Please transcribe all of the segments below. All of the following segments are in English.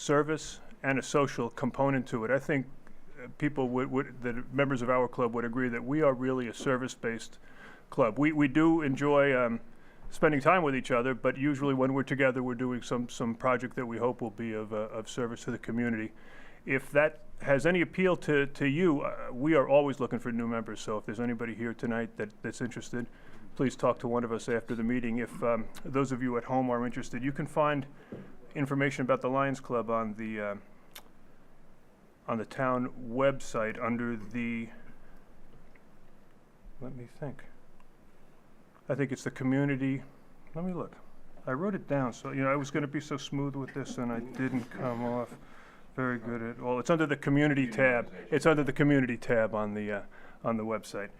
service and a social component to it. I think people the members of our club would agree that we are really a service-based club. We do enjoy spending time with each other, but usually when we're together, we're doing some project that we hope will be of service to the community. If that has any appeal to you, we are always looking for new members. So if there's anybody here tonight that's interested, please talk to one of us after the meeting. If those of you at home are interested, you can find information about the Lions Club on the town website under the, let me think. I think it's the community, let me look. I wrote it down, so I was going to be so smooth with this and I didn't come off very good at all. It's under the community tab. It's under the community tab on the website.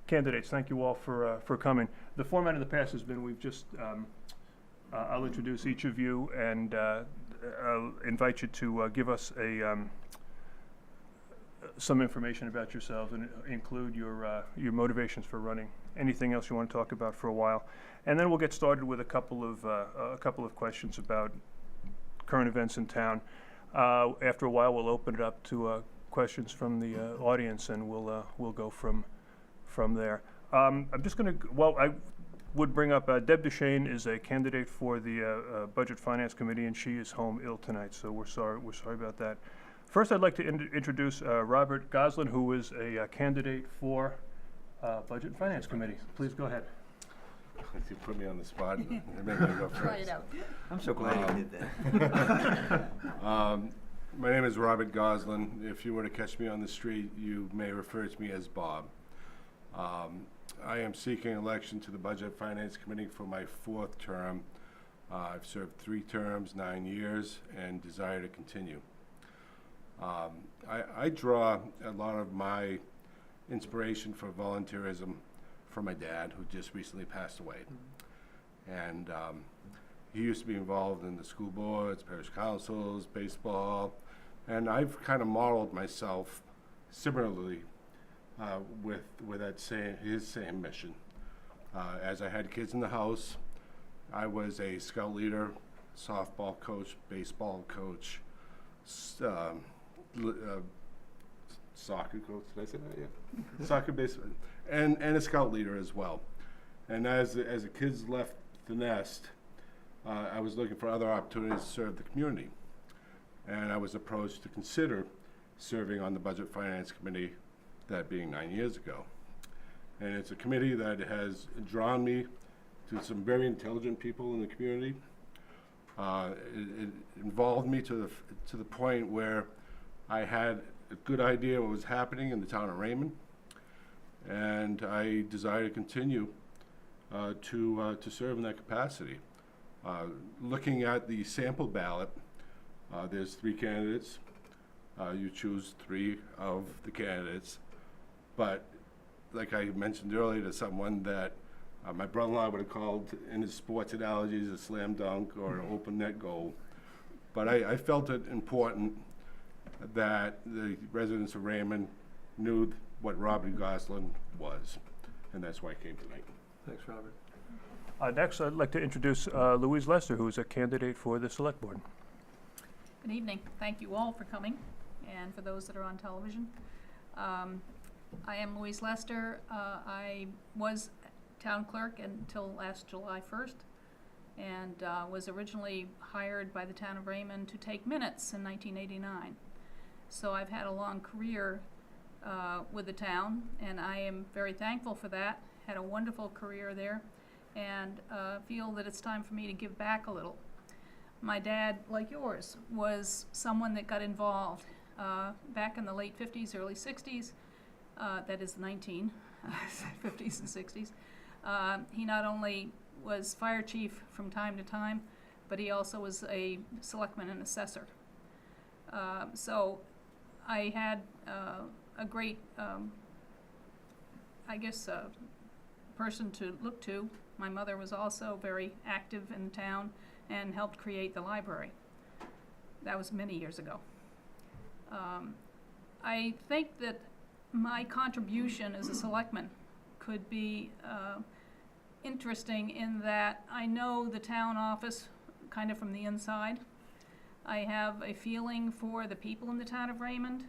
Candidates, thank you all for coming. The format of the past has been we've just, I'll introduce each of you and I'll invite you to give us some information about yourselves and include your motivations for running. Anything else you want to talk about for a while, and then we'll get started with a couple of questions about current events in town. After a while, we'll open it up to questions from the audience, and we'll go from there. I'm just going to. Well, I would bring up Deb Duchesne is a candidate for the Budget Finance Committee, and she is home ill tonight, so we're sorry about that. First, I'd like to introduce Robert Goslin, who is a candidate for Budget and Finance Committee. Please go ahead. You put me on the spot. And made me go first. Try it out. I'm so glad you did that. My name is Robert Goslin. If you were to catch me on the street, you may refer to me as Bob. I am seeking election to the Budget Finance Committee for my 4th term. I've served 3 terms, 9 years, and desire to continue. I draw a lot of my inspiration for volunteerism from my dad, who just recently passed away. And he used to be involved in the school boards, parish councils, baseball, and I've kind of modeled myself similarly with his same mission. As I had kids in the house, I was a scout leader, softball coach, baseball coach, soccer coach, did I say that? Yeah. Soccer, baseball, and a scout leader as well. And as the kids left the nest, I was looking for other opportunities to serve the community. And I was approached to consider serving on the Budget Finance Committee, that being 9 years ago. And it's a committee that has drawn me to some very intelligent people in the community. It involved me to the point where I had a good idea what was happening in the town of Raymond, and I desire to continue to serve in that capacity. Looking at the sample ballot, there's 3 candidates. You choose 3 of the candidates, but like I mentioned earlier to someone that my brother-in-law would have called in his sports analogies a slam dunk or an open net goal. But I felt it important that the residents of Raymond knew what Robert Goslin was, and that's why I came tonight. Thanks, Robert. Next, I'd like to introduce Louise Lester, who is a candidate for the Select Board. Good evening. Thank you all for coming, and for those that are on television. I am Louise Lester. I was town clerk until last July 1st, and was originally hired by the town of Raymond to take minutes in 1989. So I've had a long career with the town, and I am very thankful for that. Had a wonderful career there, and feel that it's time for me to give back a little. My dad, like yours, was someone that got involved back in the late 50s, early 60s, that is 50s and 60s. He not only was fire chief from time to time, but he also was a selectman and assessor. So I had a great, person to look to. My mother was also very active in town and helped create the library. That was many years ago. I think that my contribution as a selectman could be interesting in that I know the town office kind of from the inside. I have a feeling for the people in the town of Raymond.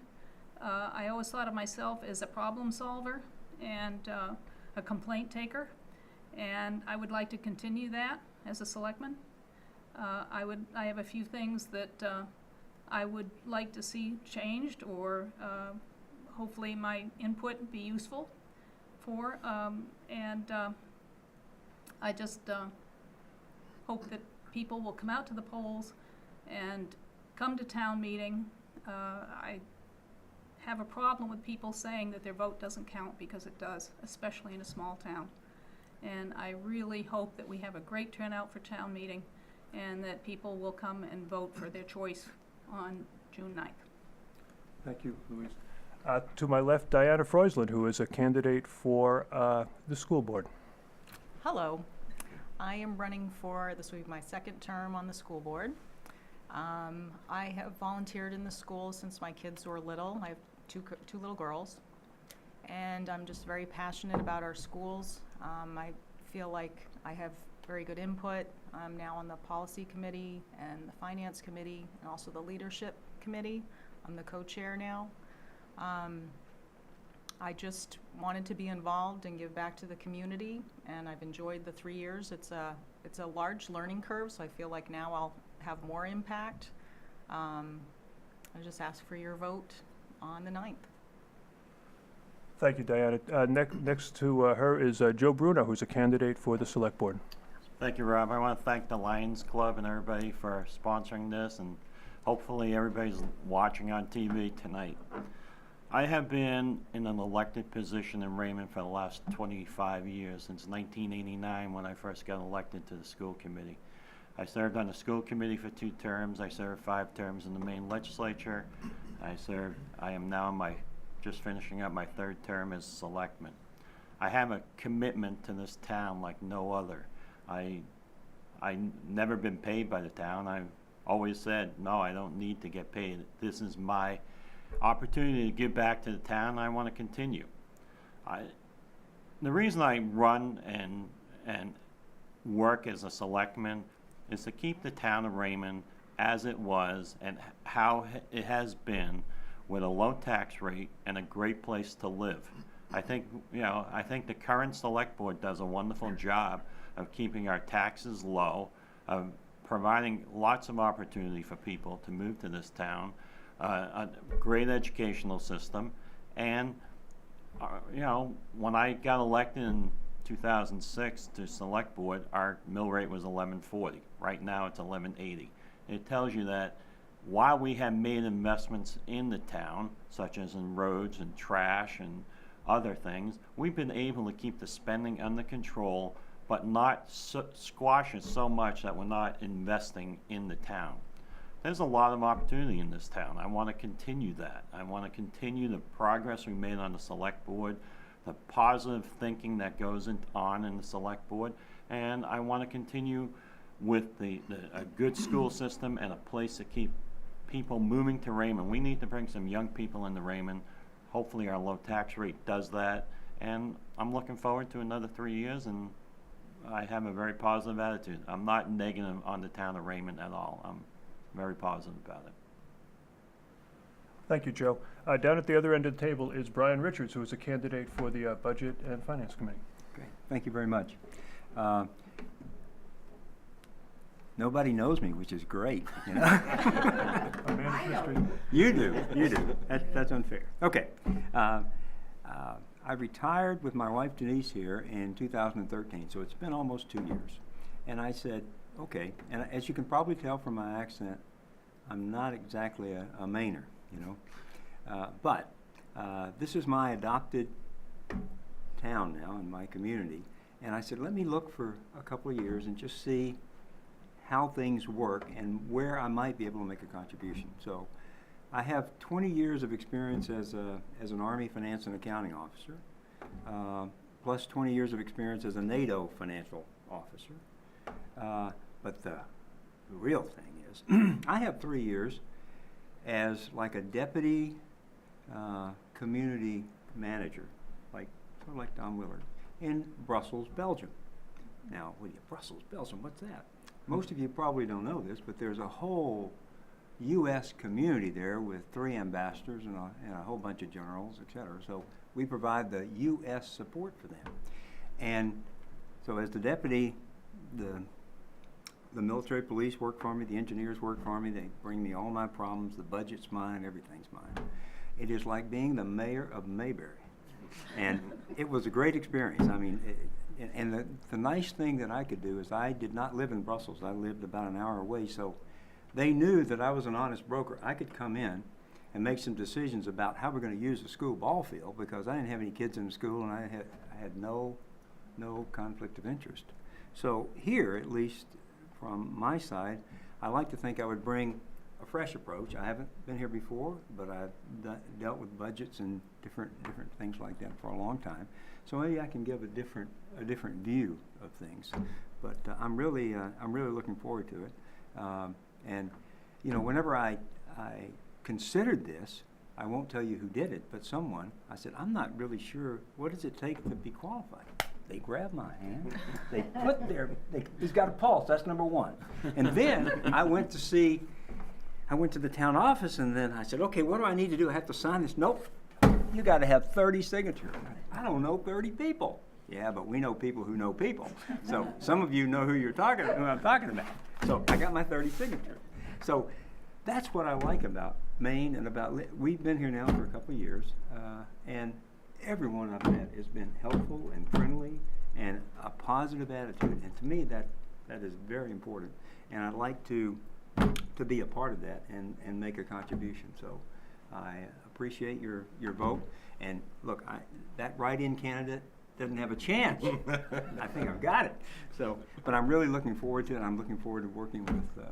I always thought of myself as a problem solver and a complaint taker, and I would like to continue that as a selectman. I have a few things that I would like to see changed, or hopefully my input be useful for, and I just hope that people will come out to the polls and come to town meeting. I have a problem with people saying that their vote doesn't count, because it does, especially in a small town. And I really hope that we have a great turnout for town meeting, and that people will come and vote for their choice on June 9th. Thank you, Louise. To my left, Diana Freusland, who is a candidate for the school board. Hello. I am running for, this will be my second term on the school board. I have volunteered in the school since my kids were little. I have two little girls, and I'm just very passionate about our schools. I feel like I have very good input. I'm now on the policy committee and the finance committee, and also the leadership committee. I'm the co-chair now. I just wanted to be involved and give back to the community, and I've enjoyed the 3 years. It's a large learning curve, so I feel like now I'll have more impact. I just ask for your vote on the 9th. Thank you, Diana. Next to her is Joe Bruno, who's a candidate for the select board. Thank you, Rob. I want to thank the Lions Club and everybody for sponsoring this, and hopefully everybody's watching on TV tonight. I have been in an elected position in Raymond for the last 25 years, since 1989 when I first got elected to the school committee. I served on the school committee for 2 terms. I served 5 terms in the Maine legislature. I am now just finishing up my 3rd term as selectman. I have a commitment to this town like no other. I never been paid by the town. I've always said, no, I don't need to get paid. This is my opportunity to give back to the town. I want to continue. The reason I run and work as a selectman is to keep the town of Raymond as it was and how it has been, with a low tax rate and a great place to live. I think the current select board does a wonderful job of keeping our taxes low, of providing lots of opportunity for people to move to this town, a great educational system, and when I got elected in 2006 to select board, our mill rate was $11.40. Right now it's $11.80. It tells you that while we have made investments in the town, such as in roads and trash and other things, we've been able to keep the spending under control, but not squash it so much that we're not investing in the town. There's a lot of opportunity in this town. I want to continue that. I want to continue the progress we made on the select board, the positive thinking that goes on in the select board, and I want to continue with a good school system and a place to keep people moving to Raymond. We need to bring some young people into Raymond. Hopefully our low tax rate does that, and I'm looking forward to another 3 years, and I have a very positive attitude. I'm not negative on the town of Raymond at all. I'm very positive about it. Thank you, Joe. Down at the other end of the table is Brian Richards, who is a candidate for the Budget and Finance Committee. Great. Thank you very much. Nobody knows me, which is great, you know. A man of history. You do. That's unfair. Okay. I retired with my wife Denise here in 2013, so it's been almost 2 years. And I said, okay, and as you can probably tell from my accent, I'm not exactly a Mainer, you know. But this is my adopted town now in my community. And I said, let me look for a couple of years and just see how things work and where I might be able to make a contribution. So I have 20 years of experience as an Army Finance and Accounting Officer, plus 20 years of experience as a NATO financial officer. But the real thing is, I have 3 years as like a deputy community manager, sort of like Don Willard, in Brussels, Belgium. Now, Brussels, Belgium, what's that? most of you probably don't know this, but there's a whole U.S. community there with 3 ambassadors and a whole bunch of generals, et cetera. So we provide the U.S. support for them. And so as the deputy, the military police work for me, the engineers work for me, they bring me all my problems, the budget's mine, everything's mine. It is like being the mayor of Mayberry. And it was a great experience. I mean, and the nice thing that I could do is I did not live in Brussels. I lived about an hour away, so they knew that I was an honest broker. I could come in and make some decisions about how we're going to use the school ball field because I didn't have any kids in the school and I had no conflict of interest. So here, at least from my side, I like to think I would bring a fresh approach. I haven't been here before, but I've dealt with budgets and different things like that for a long time. So maybe I can give a different view of things. But I'm really looking forward to it. And you know, whenever I considered this, I won't tell you who did it, but someone, I said, I'm not really sure, what does it take to be qualified? They grabbed my hand, they put he's got a pulse, that's number 1. And then I went to the town office and then I said, okay, what do I need to do? I have to sign this? Nope, you gotta have 30 signatures. I don't know 30 people. Yeah, but we know people who know people. So some of you know who I'm talking about. So I got my 30 signatures. So that's what I like about Maine and we've been here now for a couple of years, and everyone I've met has been helpful and friendly and a positive attitude. And to me, that is very important. And I'd like to be a part of that and make a contribution. So I appreciate your vote. And look, that write-in candidate doesn't have a chance. I think I've got it. So, but I'm really looking forward to it. I'm looking forward to working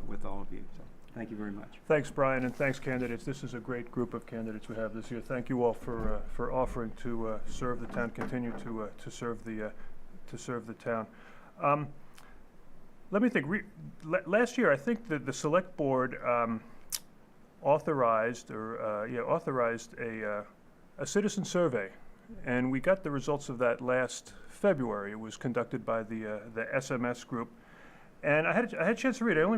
with all of you. So, thank you very much. Thanks, Brian, and thanks, candidates. This is a great group of candidates we have this year. Thank you all for offering to serve the town, continue to serve the town. Let me think. Last year, I think that the select board authorized a citizen survey. And we got the results of that last February. It was conducted by the SMS group, and I had a chance to read it. I only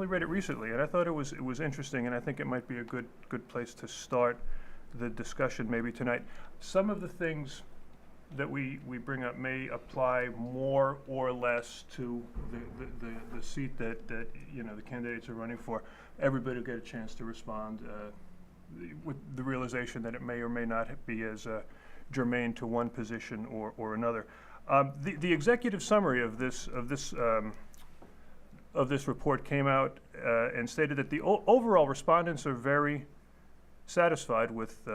read it recently, and I thought it was interesting, and I think it might be a good place to start the discussion maybe tonight. Some of the things that we bring up may apply more or less to the seat that the candidates are running for. Everybody will get a chance to respond with the realization that it may or may not be as germane to one position or another. The executive summary of this report came out and stated that the overall respondents are very satisfied with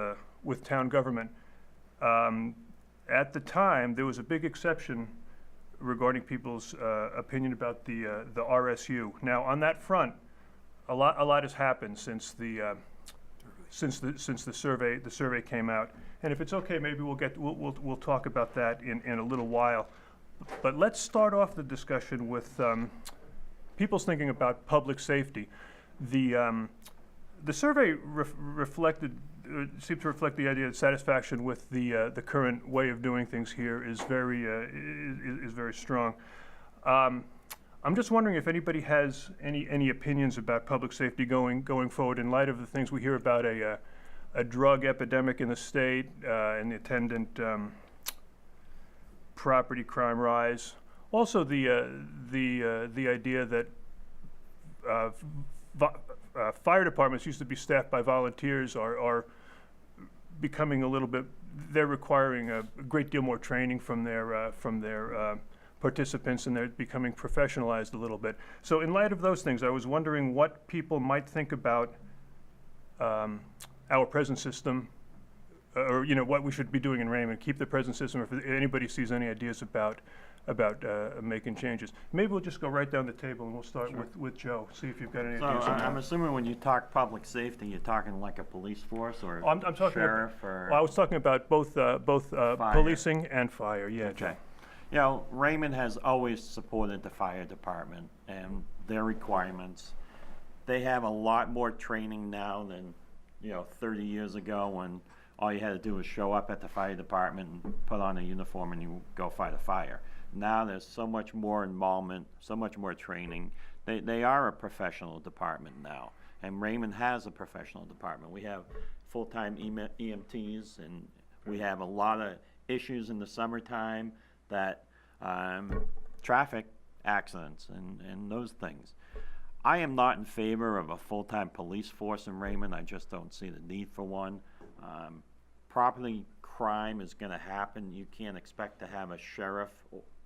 town government. At the time, there was a big exception regarding people's opinion about the RSU. Now, on that front, a lot has happened since the survey came out. And if it's okay, maybe we'll talk about that in a little while. But let's start off the discussion with people's thinking about public safety. The survey seemed to reflect the idea that satisfaction with the current way of doing things here is very strong. I'm just wondering if anybody has any opinions about public safety going forward in light of the things we hear about a drug epidemic in the state and the attendant property crime rise. Also, the idea that fire departments used to be staffed by volunteers are becoming a little bit. They're requiring a great deal more training from their participants, and they're becoming professionalized a little bit. So, in light of those things, I was wondering what people might think about our present system, or what we should be doing in Raymond. Keep the present system, or if anybody sees any ideas about making changes. Maybe we'll just go right down the table and we'll start with Joe. See if you've got any ideas. So I'm assuming when you talk public safety, you're talking like a police force or I'm talking sheriff or. Well, I was talking about both policing and fire. Yeah. Okay. Raymond has always supported the fire department and their requirements. They have a lot more training now than 30 years ago, when all you had to do was show up at the fire department and put on a uniform and you go fight a fire. Now there's so much more involvement, so much more training. They are a professional department now, and Raymond has a professional department. We have full-time EMTs, and we have a lot of issues in the summertime that, traffic accidents and those things. I am not in favor of a full-time police force in Raymond. I just don't see the need for one. Property crime is gonna happen. You can't expect to have a sheriff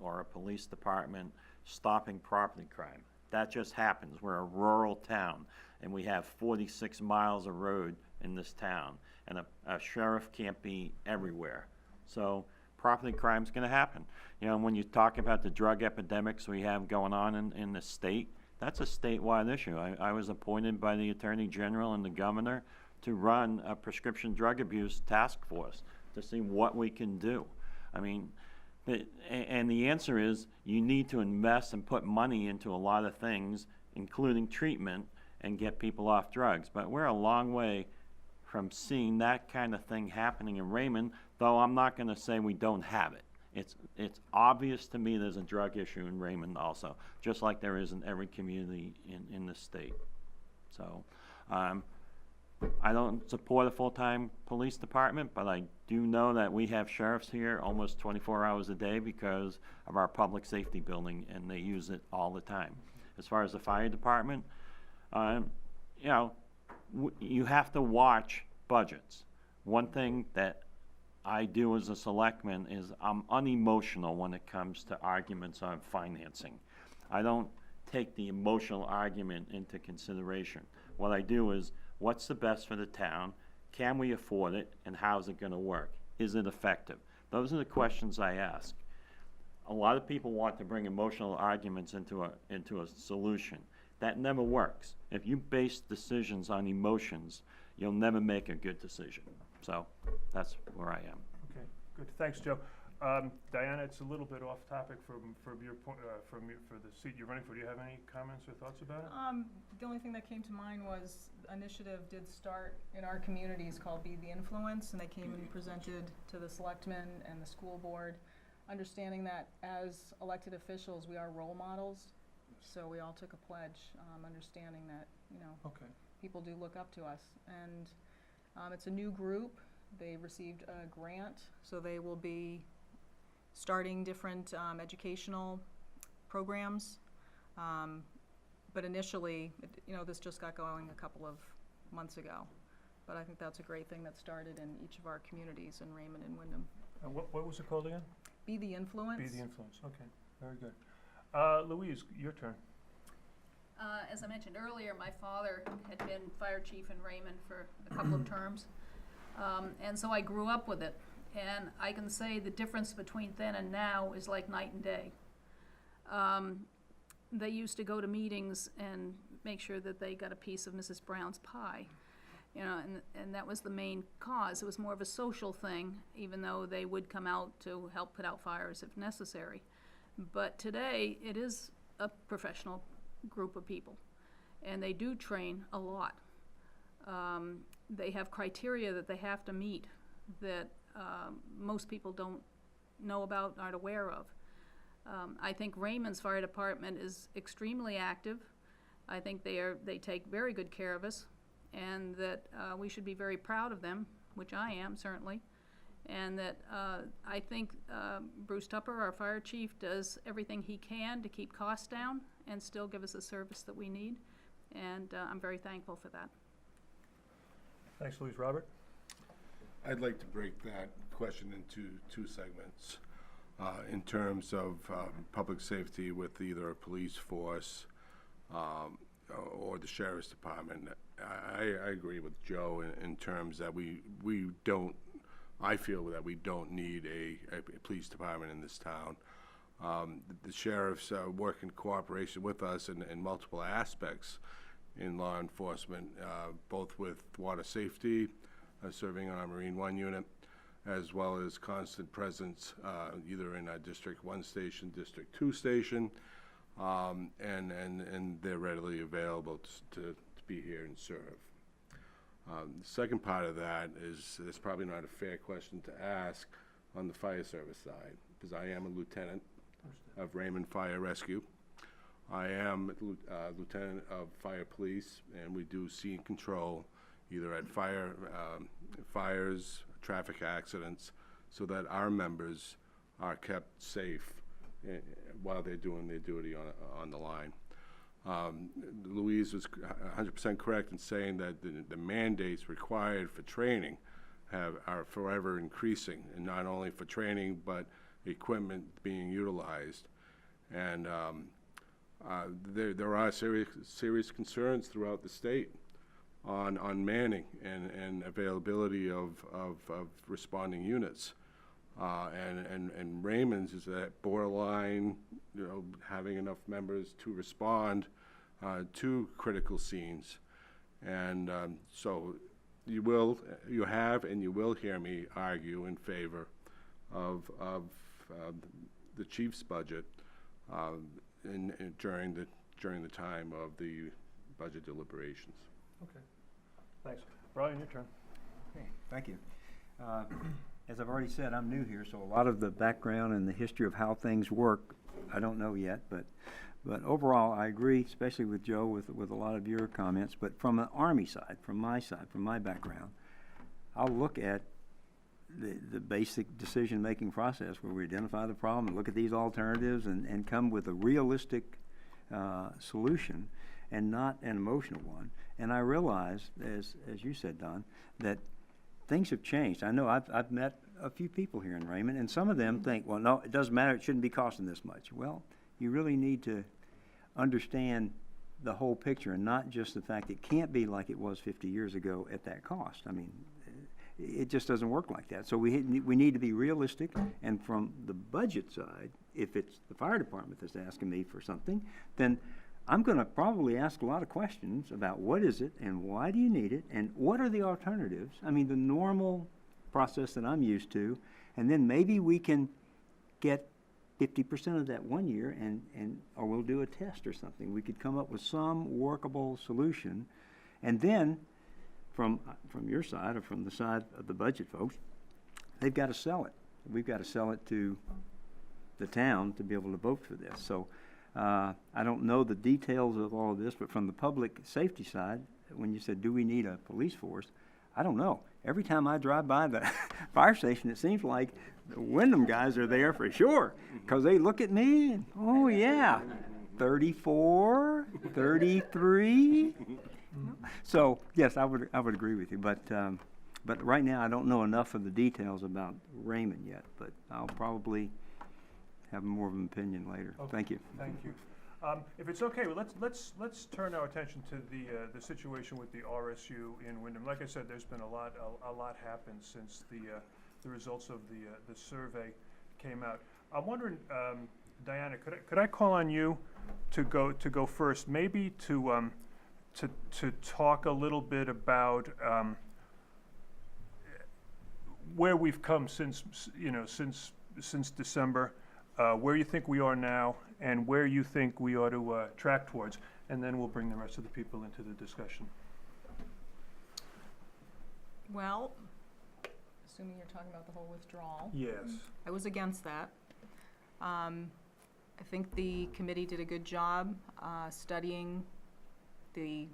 or a police department stopping property crime. That just happens. We're a rural town, and we have 46 miles of road in this town, and a sheriff can't be everywhere. So property crime's gonna happen. You know, when you talk about the drug epidemics we have going on in the state, that's a statewide issue. I was appointed by the Attorney General and the Governor to run a prescription drug abuse task force to see what we can do. I mean, and the answer is you need to invest and put money into a lot of things, including treatment, and get people off drugs. But we're a long way from seeing that kind of thing happening in Raymond, though I'm not going to say we don't have it. It's obvious to me there's a drug issue in Raymond also, just like there is in every community in the state. So I don't support a full-time police department, but I do know that we have sheriffs here almost 24 hours a day because of our public safety building, and they use it all the time. As far as the fire department, you know, you have to watch budgets. One thing that I do as a selectman is I'm unemotional when it comes to arguments on financing. I don't take the emotional argument into consideration. What I do is, what's the best for the town? Can we afford it? And how's it gonna work? Is it effective? Those are the questions I ask. A lot of people want to bring emotional arguments into a solution. That never works. If you base decisions on emotions, you'll never make a good decision. So that's where I am. Okay, good. Thanks, Joe. Diana, it's a little bit off topic from your point, for the seat you're running for. Do you have any comments or thoughts about it? The only thing that came to mind was initiative did start in our communities called Be the Influence, and they came and presented to the selectmen and the school board, understanding that as elected officials, we are role models. So we all took a pledge, understanding that, you know, Okay. people do look up to us. And it's a new group. They received a grant, so they will be starting different educational programs. But initially, you know, this just got going a couple of months ago. But I think that's a great thing that started in each of our communities in Raymond and Wyndham. And what was it called again? Be the Influence. Be the Influence. Okay, very good. Louise, your turn. As I mentioned earlier, my father had been fire chief in Raymond for a couple of terms. And so I grew up with it. And I can say the difference between then and now is like night and day. They used to go to meetings and make sure that they got a piece of Mrs. Brown's pie. You know, and that was the main cause. It was more of a social thing, even though they would come out to help put out fires if necessary. But today, it is a professional group of people, and they do train a lot. They have criteria that they have to meet that most people don't know about, aren't aware of. I think Raymond's fire department is extremely active. I think they take very good care of us, and that we should be very proud of them, which I am, certainly. And that I think Bruce Tupper, our fire chief, does everything he can to keep costs down and still give us the service that we need. And I'm very thankful for that. Thanks, Louise. Robert? I'd like to break that question into two segments. In terms of public safety with either a police force or the sheriff's department, I agree with Joe in terms that we don't, I feel that we don't need a police department in this town. The sheriffs work in cooperation with us in multiple aspects in law enforcement, both with water safety, serving on our Marine One unit, as well as constant presence either in our District 1 station, District 2 station, and they're readily available to be here and serve. The second part of that is, it's probably not a fair question to ask on the fire service side, because I am a lieutenant of Raymond Fire Rescue. I am Lieutenant of Fire Police, and we do scene control, either at fires, traffic accidents, so that our members are kept safe while they're doing their duty on the line. Louise was 100% correct in saying that the mandates required for training are forever increasing, and not only for training, but equipment being utilized. And there are serious concerns throughout the state on manning and availability of responding units. And Raymond's is at borderline, having enough members to respond to critical scenes. And so you have and you will hear me argue in favor of the chief's budget during the time of the budget deliberations. Okay. Thanks. Brian, your turn. Okay, thank you. As I've already said, I'm new here, so a lot of the background and the history of how things work, I don't know yet, but overall, I agree, especially with Joe, with a lot of your comments. But from an Army side, from my background, I'll look at the basic decision-making process where we identify the problem and look at these alternatives and come with a realistic solution and not an emotional one. And I realize, as you said, Don, that things have changed. I know I've met a few people here in Raymond, and some of them think, well, no, it doesn't matter, it shouldn't be costing this much. Well, you really need to understand the whole picture and not just the fact it can't be like it was 50 years ago at that cost. I mean, it just doesn't work like that. So we need to be realistic, and from the budget side, if it's the fire department that's asking me for something, then I'm going to probably ask a lot of questions about what is it and why do you need it and what are the alternatives. I mean, the normal process that I'm used to, and then maybe we can get 50% of that 1 year or we'll do a test or something. We could come up with some workable solution, and then from your side or from the side of the budget folks, they've got to sell it. We've got to sell it to the town to be able to vote for this. So I don't know the details of all of this, but from the public safety side, when you said, do we need a police force? I don't know. Every time I drive by the fire station, it seems like the Wyndham guys are there for sure, because they look at me and, oh yeah, 34, 33. So yes, I would agree with you, but right now I don't know enough of the details about Raymond yet, but I'll probably have more of an opinion later. Okay. Thank you. Thank you. If it's okay, well, let's turn our attention to the situation with the RSU in Wyndham. Like I said, there's been a lot happened since the results of the survey came out. I'm wondering, Diana, could I call on you to go first, maybe to talk a little bit about where we've come since December. Where you think we are now, and where you think we ought to track towards, and then we'll bring the rest of the people into the discussion. Well, assuming you're talking about the whole withdrawal. Yes. I was against that. I think the committee did a good job studying the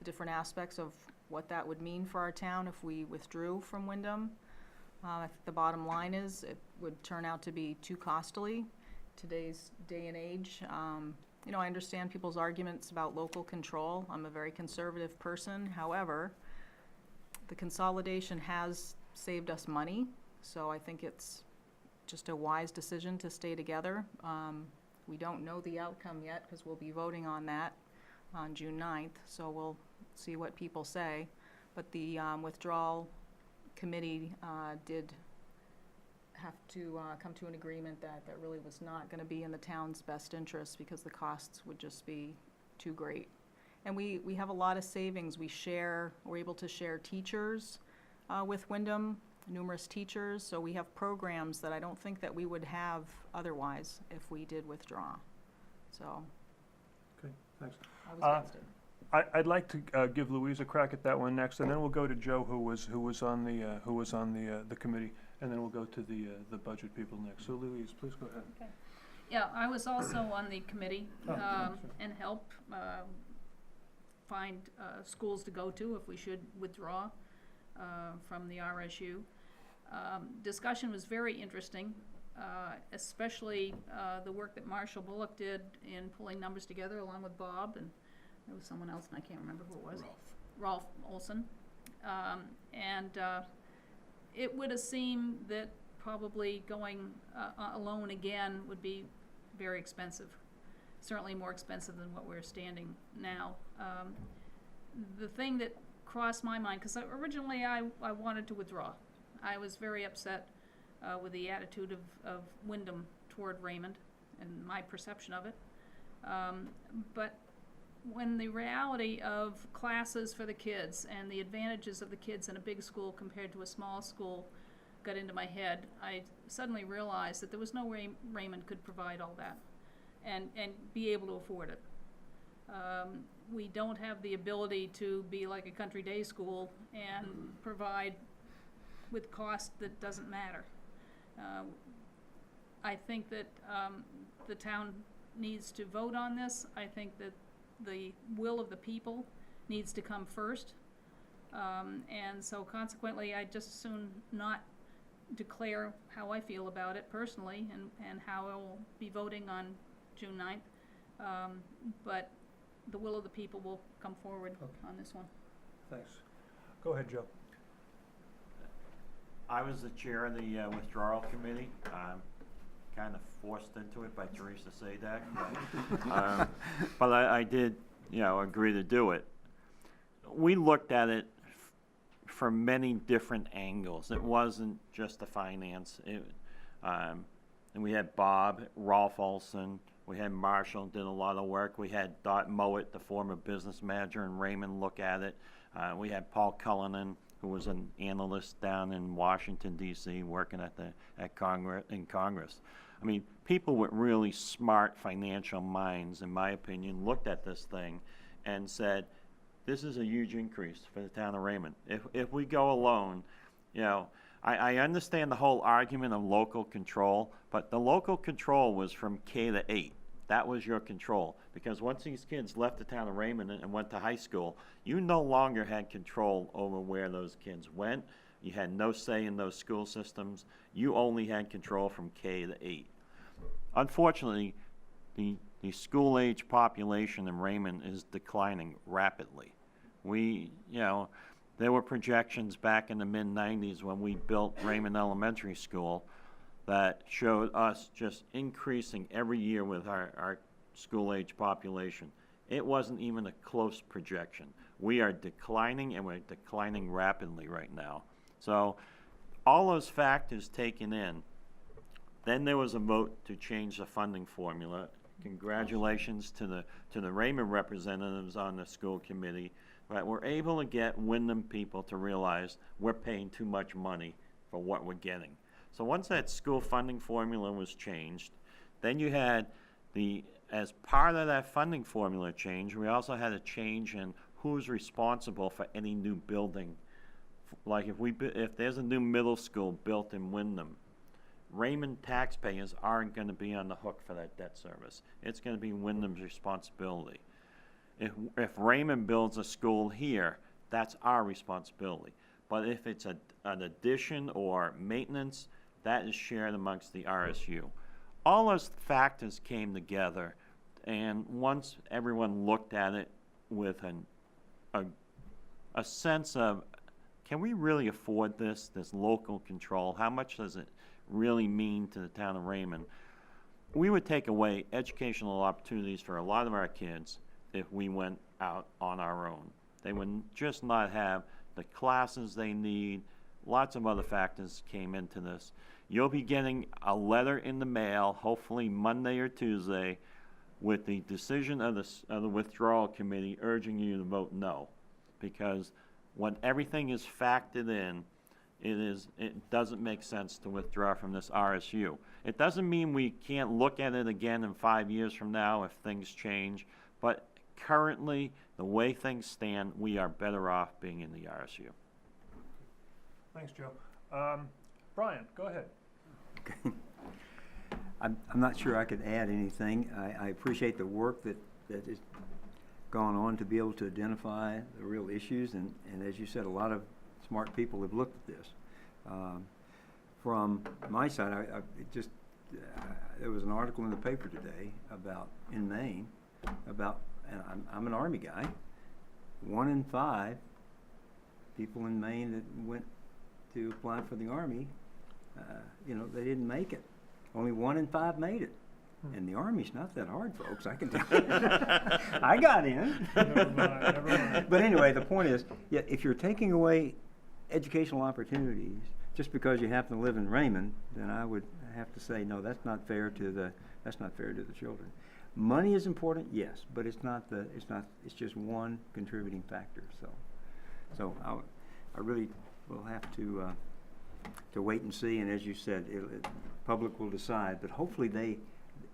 different aspects of what that would mean for our town if we withdrew from Wyndham. I think the bottom line is it would turn out to be too costly today's day and age. I understand people's arguments about local control. I'm a very conservative person. However, the consolidation has saved us money, so I think it's just a wise decision to stay together. We don't know the outcome yet because we'll be voting on that on June 9th, so we'll see what people say. But the withdrawal committee did have to come to an agreement that really was not going to be in the town's best interest because the costs would just be too great. And we have a lot of savings. We're able to share teachers with Wyndham, numerous teachers, so we have programs that I don't think that we would have otherwise if we did withdraw. So Okay, thanks. I was against it. I'd like to give Louise a crack at that one next, and then we'll go to Joe, who was on the committee, and then we'll go to the budget people next. So Louise, please go ahead. Okay. Yeah, I was also on the committee, Oh, sure. and helped, find, schools to go to if we should withdraw, from the RSU. Discussion was very interesting, especially, the work that Marshall Bullock did in pulling numbers together along with Bob, and there was someone else, and I can't remember who it was. Rolf Olson. It would have seemed that probably going alone again would be very expensive, certainly more expensive than what we're standing now. The thing that crossed my mind, because originally I wanted to withdraw. I was very upset with the attitude of Wyndham toward Raymond and my perception of it. But when the reality of classes for the kids and the advantages of the kids in a big school compared to a small school got into my head, I suddenly realized that there was no way Raymond could provide all that and be able to afford it. We don't have the ability to be like a country day school and provide with cost that doesn't matter. I think that the town needs to vote on this. I think that the will of the people needs to come first. And so consequently, I'd just as soon not declare how I feel about it personally and how I will be voting on June 9th. But the will of the people will come forward on this one. Thanks. Go ahead, Joe. I was the chair of the withdrawal committee, kind of forced into it by Teresa Sadak. But I did, agree to do it. We looked at it from many different angles. It wasn't just the finance. And we had Bob, Rolf Olson, we had Marshall did a lot of work. We had Dot Mowat, the former business manager in Raymond, look at it. We had Paul Cullinan, who was an analyst down in Washington, D.C., working in Congress. I mean, people with really smart financial minds, in my opinion, looked at this thing and said, this is a huge increase for the town of Raymond. If we go alone, I understand the whole argument of local control, but the local control was from K to 8. That was your control. Because once these kids left the town of Raymond and went to high school, you no longer had control over where those kids went. You had no say in those school systems. You only had control from K to 8. Unfortunately, the school-age population in Raymond is declining rapidly. There were projections back in the mid-90s when we built Raymond Elementary School that showed us just increasing every year with our school-age population. It wasn't even a close projection. We are declining, and we're declining rapidly right now. So all those factors taken in, then there was a vote to change the funding formula. Congratulations to the Raymond representatives on the school committee. But we're able to get Wyndham people to realize we're paying too much money for what we're getting. So once that school funding formula was changed, then you had as part of that funding formula change, we also had a change in who's responsible for any new building. Like if there's a new middle school built in Wyndham, Raymond taxpayers aren't going to be on the hook for that debt service. It's going to be Wyndham's responsibility. If Raymond builds a school here, that's our responsibility. But if it's an addition or maintenance, that is shared amongst the RSU. All those factors came together, and once everyone looked at it with a sense of, can we really afford this local control? How much does it really mean to the town of Raymond? We would take away educational opportunities for a lot of our kids if we went out on our own. They would just not have the classes they need. Lots of other factors came into this. You'll be getting a letter in the mail, hopefully Monday or Tuesday, with the decision of the withdrawal committee urging you to vote no. Because when everything is factored in, it doesn't make sense to withdraw from this RSU. It doesn't mean we can't look at it again in 5 years from now if things change, but currently, the way things stand, we are better off being in the RSU. Thanks, Joe. Brian, go ahead. I'm not sure I could add anything. I appreciate the work that is gone on to be able to identify the real issues, and as you said, a lot of smart people have looked at this. From my side, there was an article in the paper today about, in Maine, about, and I'm an Army guy, 1 in 5 people in Maine that went to apply for the Army, they didn't make it. Only 1 in 5 made it. And the Army's not that hard, folks, I can tell you. I got in. Never mind. But anyway, the point is, yeah, if you're taking away educational opportunities just because you happen to live in Raymond, then I would have to say, no, that's not fair to the children. Money is important, yes, but it's just one contributing factor. So I really will have to wait and see, and as you said, public will decide, but hopefully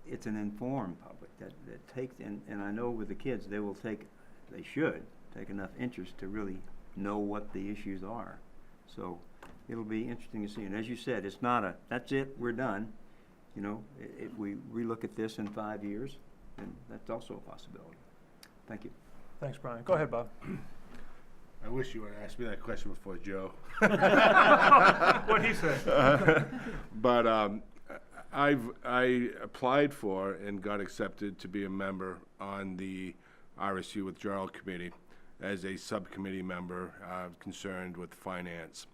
it's an informed public that takes, and I know with the kids, they should take enough interest to really know what the issues are. So it'll be interesting to see, and as you said, it's not that's it, we're done. If we relook at this in 5 years, then that's also a possibility. Thank you. Thanks, Brian. Go ahead, Bob. I wish you would have asked me that question before Joe. What'd he say? But I applied for and got accepted to be a member on the RSU Withdrawal Committee as a subcommittee member concerned with finance.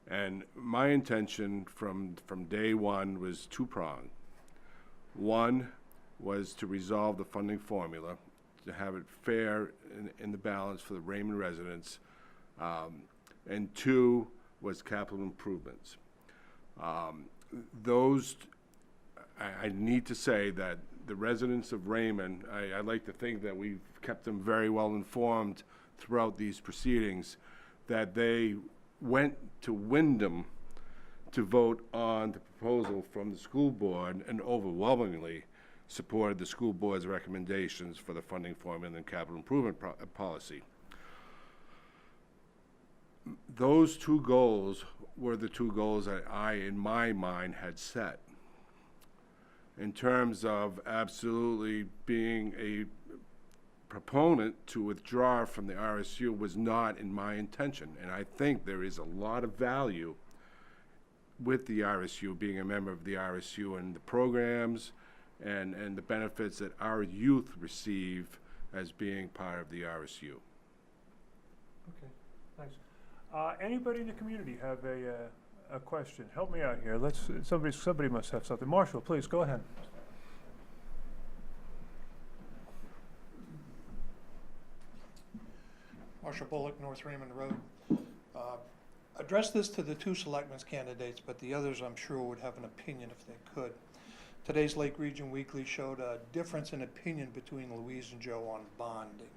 And my intention from day one was two-pronged. One was to resolve the funding formula, to have it fair in the balance for the Raymond residents, and two was capital improvements. I need to say that the residents of Raymond, I like to think that we've kept them very well informed throughout these proceedings, that they went to Wyndham to vote on the proposal from the school board and overwhelmingly supported the school board's recommendations for the funding formula and capital improvement policy. Those two goals were the two goals that I, in my mind, had set. In terms of absolutely being a proponent to withdraw from the RSU was not in my intention. And I think there is a lot of value with the RSU, being a member of the RSU, and the programs and the benefits that our youth receive as being part of the RSU. Okay, thanks. Anybody in the community have a question? Help me out here. Somebody must have something. Marshall, please, go ahead. Marshall Bullock, North Raymond Road. Address this to the two selectmen's candidates, but the others I'm sure would have an opinion if they could. Today's Lake Region Weekly showed a difference in opinion between Louise and Joe on bonding.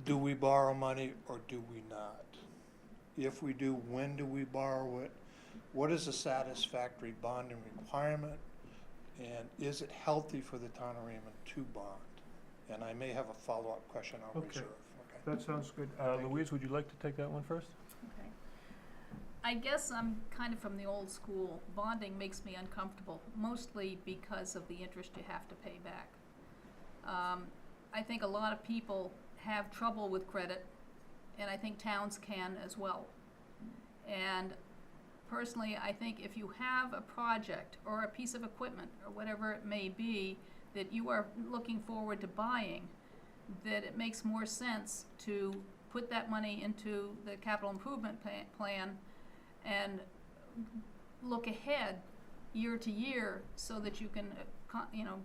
Do we borrow money or do we not? If we do, when do we borrow it? What is a satisfactory bonding requirement? And is it healthy for the town of Raymond to bond? And I may have a follow-up question I'll Okay. reserve. That sounds good. Louise, would you like to take that one first? Okay. I guess I'm kind of from the old school. Bonding makes me uncomfortable, mostly because of the interest you have to pay back. I think a lot of people have trouble with credit, and I think towns can as well. And personally, I think if you have a project or a piece of equipment or whatever it may be that you are looking forward to buying, that it makes more sense to put that money into the capital improvement plan and look ahead year to year so that you can,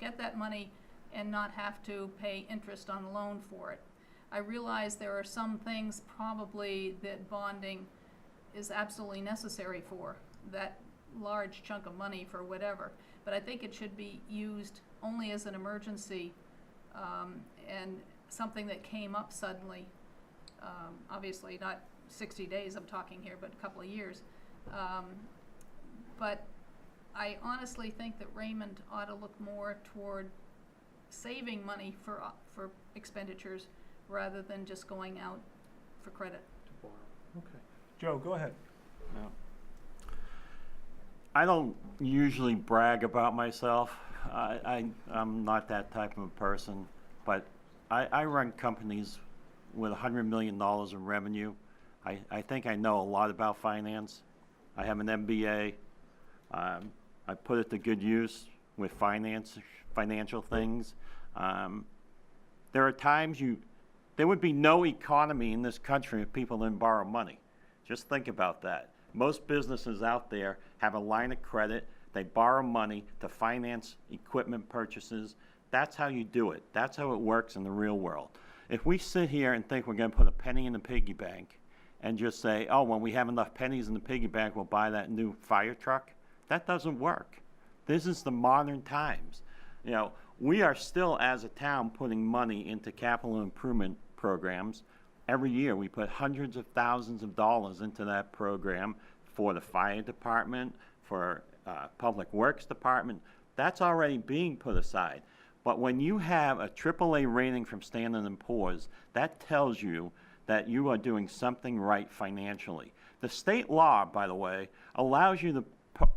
get that money and not have to pay interest on the loan for it. I realize there are some things probably that bonding is absolutely necessary for, that large chunk of money for whatever, but I think it should be used only as an emergency and something that came up suddenly, obviously not 60 days I'm talking here, but a couple of years. But I honestly think that Raymond ought to look more toward saving money for expenditures rather than just going out for credit. Okay. Joe, go ahead. I don't usually brag about myself. I'm not that type of a person, but I run companies with $100 million in revenue. I think I know a lot about finance. I have an MBA. I put it to good use with financial things. There are times there would be no economy in this country if people didn't borrow money. Just think about that. Most businesses out there have a line of credit. They borrow money to finance equipment purchases. That's how you do it. That's how it works in the real world. If we sit here and think we're going to put a penny in the piggy bank and just say, oh, when we have enough pennies in the piggy bank, we'll buy that new fire truck, that doesn't work. This is the modern times. You know, we are still, as a town, putting money into capital improvement programs. Every year, we put hundreds of thousands of dollars into that program for the fire department, for public works department. That's already being put aside. But when you have a AAA rating from Standard & Poor's, that tells you that you are doing something right financially. The state law, by the way, allows you to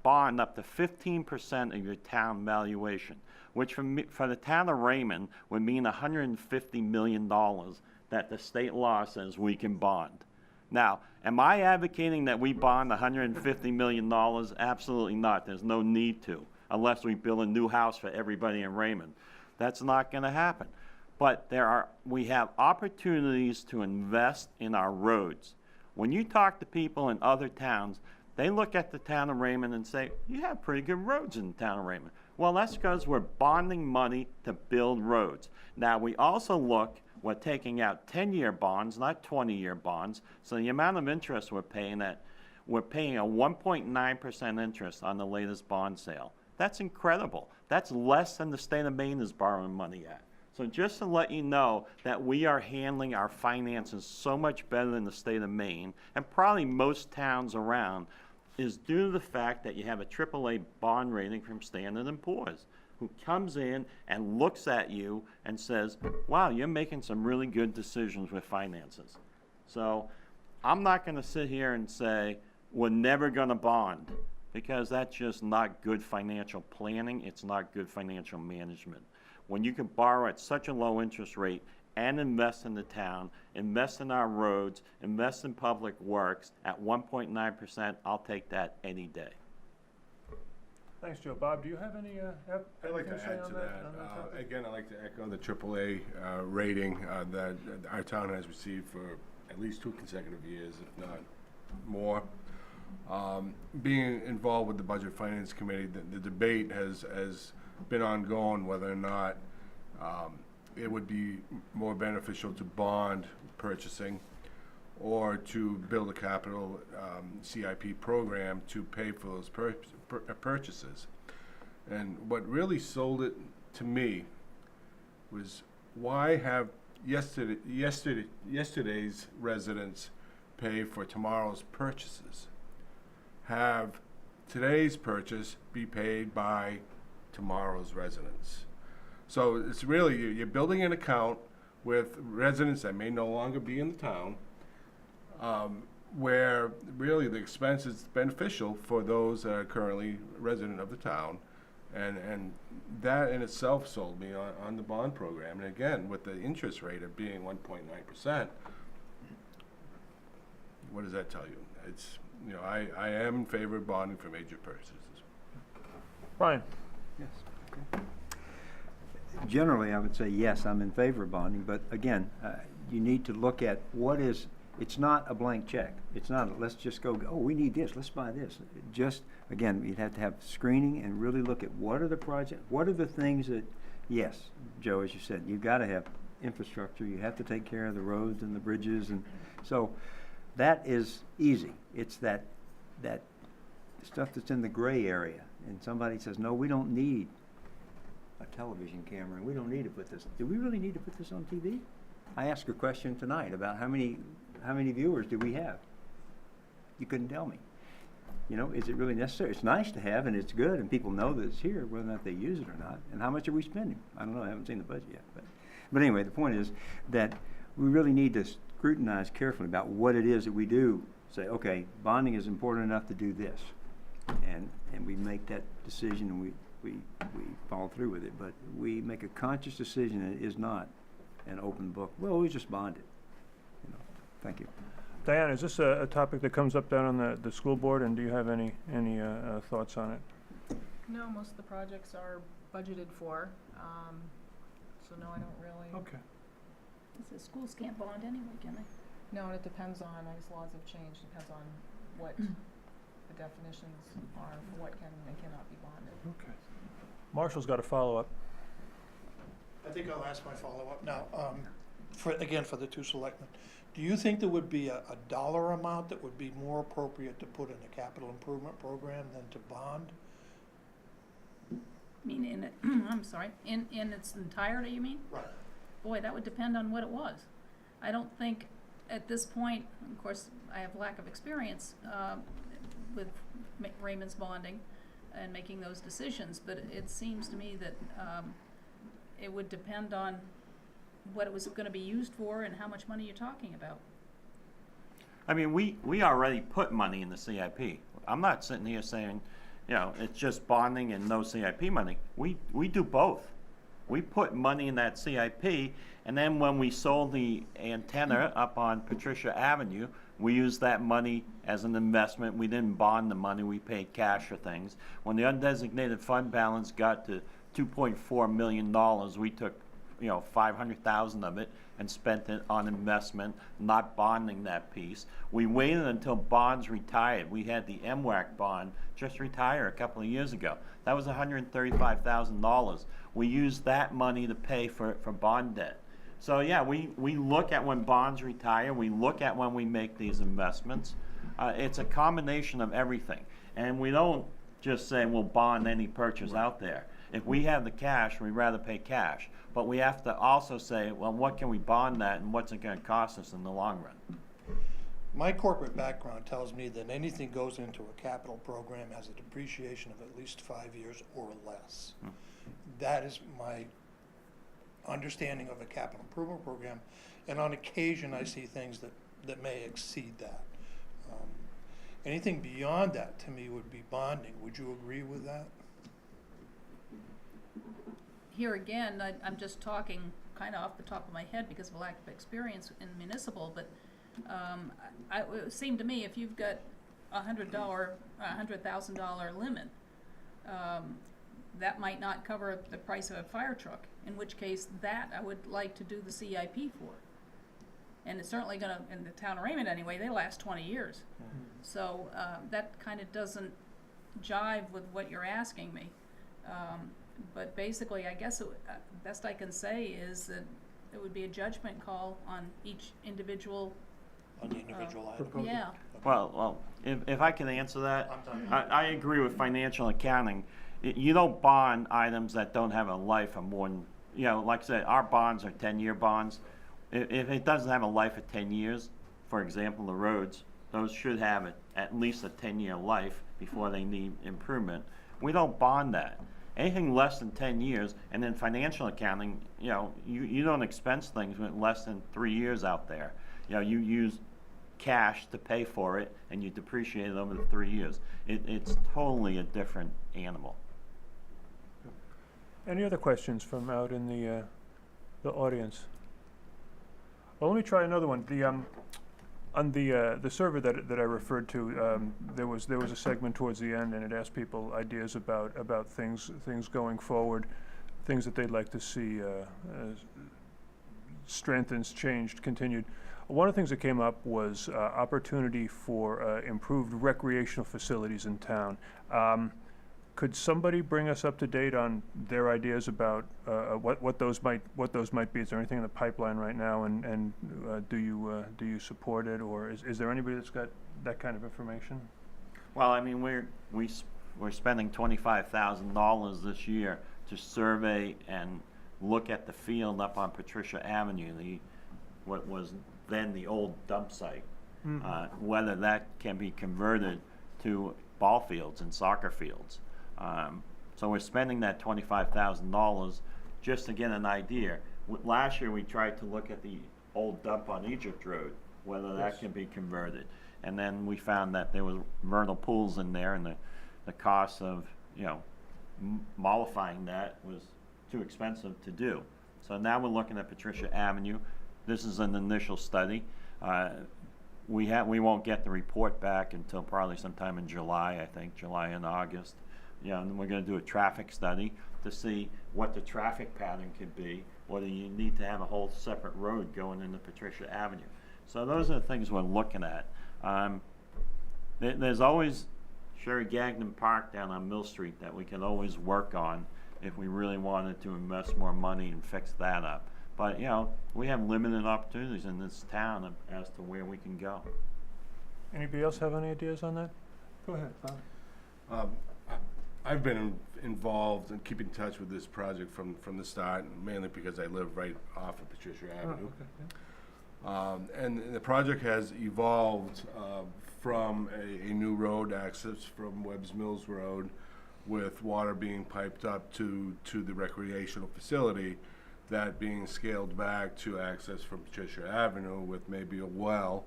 bond up to 15% of your town valuation, which for the town of Raymond would mean $150 million that the state law says we can bond. Now, am I advocating that we bond $150 million? Absolutely not. There's no need to, unless we build a new house for everybody in Raymond. That's not going to happen. But we have opportunities to invest in our roads. When you talk to people in other towns, they look at the town of Raymond and say, you have pretty good roads in the town of Raymond. Well, that's because we're bonding money to build roads. Now, we also we're taking out 10-year bonds, not 20-year bonds. So the amount of interest we're paying we're paying a 1.9% interest on the latest bond sale. That's incredible. That's less than the state of Maine is borrowing money at. So just to let you know that we are handling our finances so much better than the state of Maine, and probably most towns around, is due to the fact that you have a AAA bond rating from Standard & Poor's, who comes in and looks at you and says, wow, you're making some really good decisions with finances. So I'm not going to sit here and say we're never going to bond, because that's just not good financial planning. It's not good financial management. When you can borrow at such a low interest rate and invest in the town, invest in our roads, invest in public works at 1.9%, I'll take that any day. Thanks, Joe. Bob, do you have any, I'd like to anything say add on to that? that. Again, I'd like to echo the AAA rating that our town has received for at least 2 consecutive years, if not more. Being involved with the Budget Finance Committee, the debate has been ongoing whether or not it would be more beneficial to bond purchasing or to build a capital CIP program to pay for those purchases. And what really sold it to me was, why have yesterday's residents pay for tomorrow's purchases? Have today's purchase be paid by tomorrow's residents. So it's really, you're building an account with residents that may no longer be in the town, where really the expense is beneficial for those that are currently resident of the town. And that in itself sold me on the bond program. And again, with the interest rate of being 1.9%, what does that tell you? It's, you know, I am in favor of bonding for major purchases. Brian? Yes. Okay. Generally, I would say yes, I'm in favor of bonding, but again, you need to look at it's not a blank check. It's not, let's just go, oh, we need this, let's buy this. Just, again, you'd have to have screening and really look at what are the projects, what are the things that, yes, Joe, as you said, you've got to have infrastructure, you have to take care of the roads and the bridges, and so that is easy. It's that stuff that's in the gray area, and somebody says, no, we don't need a television camera, and we don't need to put this. Do we really need to put this on TV? I asked a question tonight about how many viewers do we have? You couldn't tell me. You know, is it really necessary? It's nice to have, and it's good, and people know that it's here, whether or not they use it or not. And how much are we spending? I don't know. I haven't seen the budget yet. But anyway, the point is that we really need to scrutinize carefully about what it is that we do. Say, okay, bonding is important enough to do this. and we make that decision and we follow through with it. But we make a conscious decision and it is not an open book. Well, we just bond it. You know. Thank you. Diana, is this a topic that comes up down on the school board, and do you have any thoughts on it? No, most of the projects are budgeted for, so no, I don't really. Okay. The schools can't bond anyway, can they? No, and it depends on, I guess laws have changed, depends on what the definitions are for what can and cannot be bonded. Okay. Marshall's got a follow-up. I think I'll ask my follow-up now. For the two selectmen, do you think there would be a dollar amount that would be more appropriate to put in a capital improvement program than to bond? I mean, in it, I'm sorry, in its entirety, you mean? Right. Boy, that would depend on what it was. I don't think at this point, of course, I have lack of experience with Raymond's bonding and making those decisions, but it seems to me that it would depend on what it was gonna be used for and how much money you're talking about. I mean, we already put money in the CIP. I'm not sitting here saying, you know, it's just bonding and no CIP money. We do both. We put money in that CIP, and then when we sold the antenna up on Patricia Avenue, we used that money as an investment. We didn't bond the money, we paid cash for things. When the undesignated fund balance got to $2.4 million, we took, you know, 500,000 of it and spent it on investment, not bonding that piece. We waited until bonds retired. We had the MWAC bond just retire a couple of years ago. That was $135,000. We used that money to pay for bond debt. So yeah, we look at when bonds retire, we look at when we make these investments. It's a combination of everything. And we don't just say we'll bond any purchase out there. If we have the cash, we'd rather pay cash. But we have to also say, well, what can we bond that and what's it gonna cost us in the long run? My corporate background tells me that anything goes into a capital program has a depreciation of at least 5 years or less. That is my understanding of a capital improvement program, and on occasion I see things that may exceed that. Anything beyond that to me would be bonding. Would you agree with that? Here again, I'm just talking kind of off the top of my head because of lack of experience in municipal, but it would seem to me if you've got $100,000 limit, that might not cover the price of a fire truck, in which case that I would like to do the CIP for. And it's certainly gonna, in the town of Raymond anyway, they last 20 years. So that kind of doesn't jive with what you're asking me. But basically, I guess best I can say is that it would be a judgment call on each individual. On the individual item? proposal. Yeah, Well, if I can answer that, I'm done. I agree with financial accounting. You don't bond items that don't have a life of more than, you know, like I said, our bonds are 10-year bonds. If it doesn't have a life of 10 years, for example, the roads, those should have at least a 10-year life before they need improvement. We don't bond that. Anything less than 10 years, and then financial accounting, you know, you don't expense things with less than 3 years out there. You know, you use cash to pay for it, and you depreciate it over the 3 years. It's totally a different animal. Any other questions from out in the audience? Well, let me try another one. On the survey that I referred to, there was a segment towards the end, and it asked people ideas about things going forward, things that they'd like to see strengthened, changed, continued. One of the things that came up was opportunity for improved recreational facilities in town. Could somebody bring us up to date on their ideas about what those might be? Is there anything in the pipeline right now, and do you support it, or is there anybody that's got that kind of information? Well, I mean, we're spending $25,000 this year to survey and look at the field up on Patricia Avenue, what was then the old dump site, whether that can be converted to ball fields and soccer fields. So we're spending that $25,000 just to get an idea. Last year we tried to look at the old dump on Egypt Road, whether that can be converted. And then we found that there was vernal pools in there, and the cost of, mollifying that was too expensive to do. So now we're looking at Patricia Avenue. This is an initial study. We won't get the report back until probably sometime in July, I think, July and August. And we're gonna do a traffic study to see what the traffic pattern could be, whether you need to have a whole separate road going into Patricia Avenue. So those are the things we're looking at. There's always Sherry Gagnon Park down on Mill Street that we can always work on if we really wanted to invest more money and fix that up. But, we have limited opportunities in this town as to where we can go. Anybody else have any ideas on that? Go ahead, Bob. I've been involved in keeping in touch with this project from the start, mainly because I live right off of Patricia Avenue. And the project has evolved from a new road access from Webb's Mills Road, with water being piped up to the recreational facility, that being scaled back to access from Patricia Avenue with maybe a well.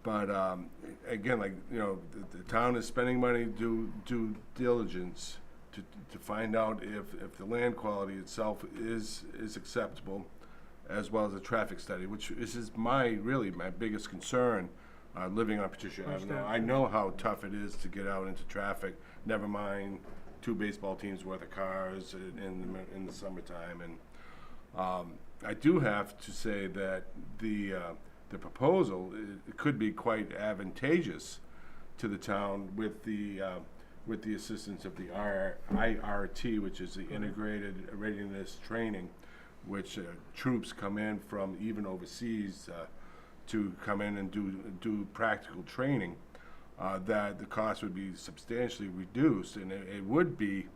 Again, the town is spending money to do diligence to find out if the land quality itself is acceptable, as well as a traffic study, which is my biggest concern, living on Patricia Avenue. I know how tough it is to get out into traffic, never mind 2 baseball teams worth of cars in the summertime. And I do have to say that the proposal, it could be quite advantageous to the town with the assistance of the IRT, which is the Integrated Readiness Training, which troops come in from even overseas to come in and do practical training. That the cost would be substantially reduced, and it would be,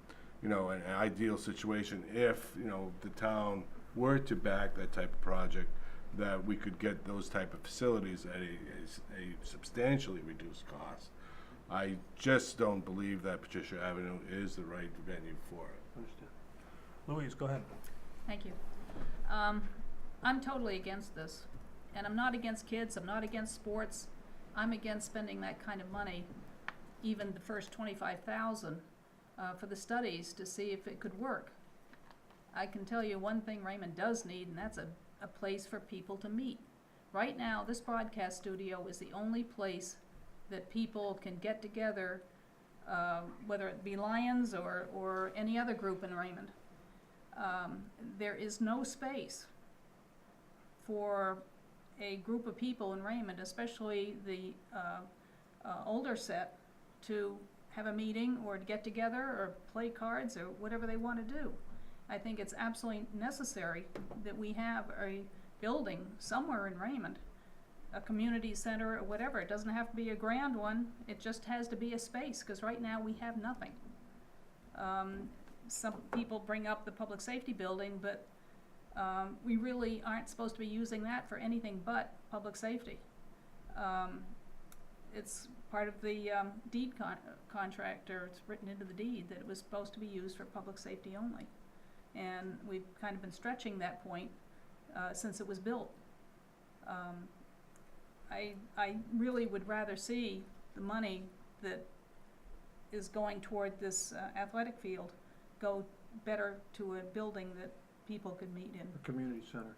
an ideal situation if, the town were to back that type of project, that we could get those type of facilities at a substantially reduced cost. I just don't believe that Patricia Avenue is the right venue for it. Understood. Louise, go ahead. Thank you. I'm totally against this, and I'm not against kids, I'm not against sports. I'm against spending that kind of money, even the first $25,000, for the studies to see if it could work. I can tell you one thing Raymond does need, and that's a place for people to meet. Right now, this broadcast studio is the only place that people can get together, whether it be Lions or any other group in Raymond. There is no space for a group of people in Raymond, especially the older set, to have a meeting or to get together or play cards or whatever they want to do. I think it's absolutely necessary that we have a building somewhere in Raymond, a community center or whatever. It doesn't have to be a grand one, it just has to be a space, because right now we have nothing. Some people bring up the public safety building, but we really aren't supposed to be using that for anything but public safety. It's part of the deed contract, or it's written into the deed that it was supposed to be used for public safety only. And we've kind of been stretching that point since it was built. I really would rather see the money that is going toward this athletic field go better to a building that people could meet in. A community center.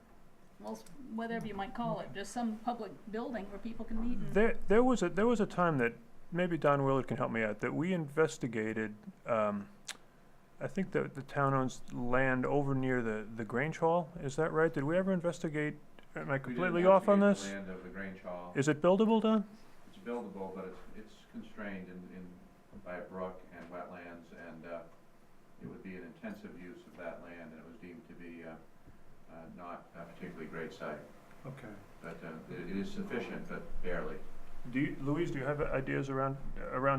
Well, whatever you might call it, just some public building where people can meet. And There was a time that, maybe Don Willard can help me out, that we investigated, I think that the town owns land over near the Grange Hall, is that right? Did we ever investigate, am I completely off on this? Land of the Grange Hall. Is it buildable, Don? It's buildable, but it's constrained by a brook and wetlands, and it would be an intensive use of that land, and it was deemed to be not a particularly great site. Okay. But it is sufficient, but barely. Louise, do you have ideas around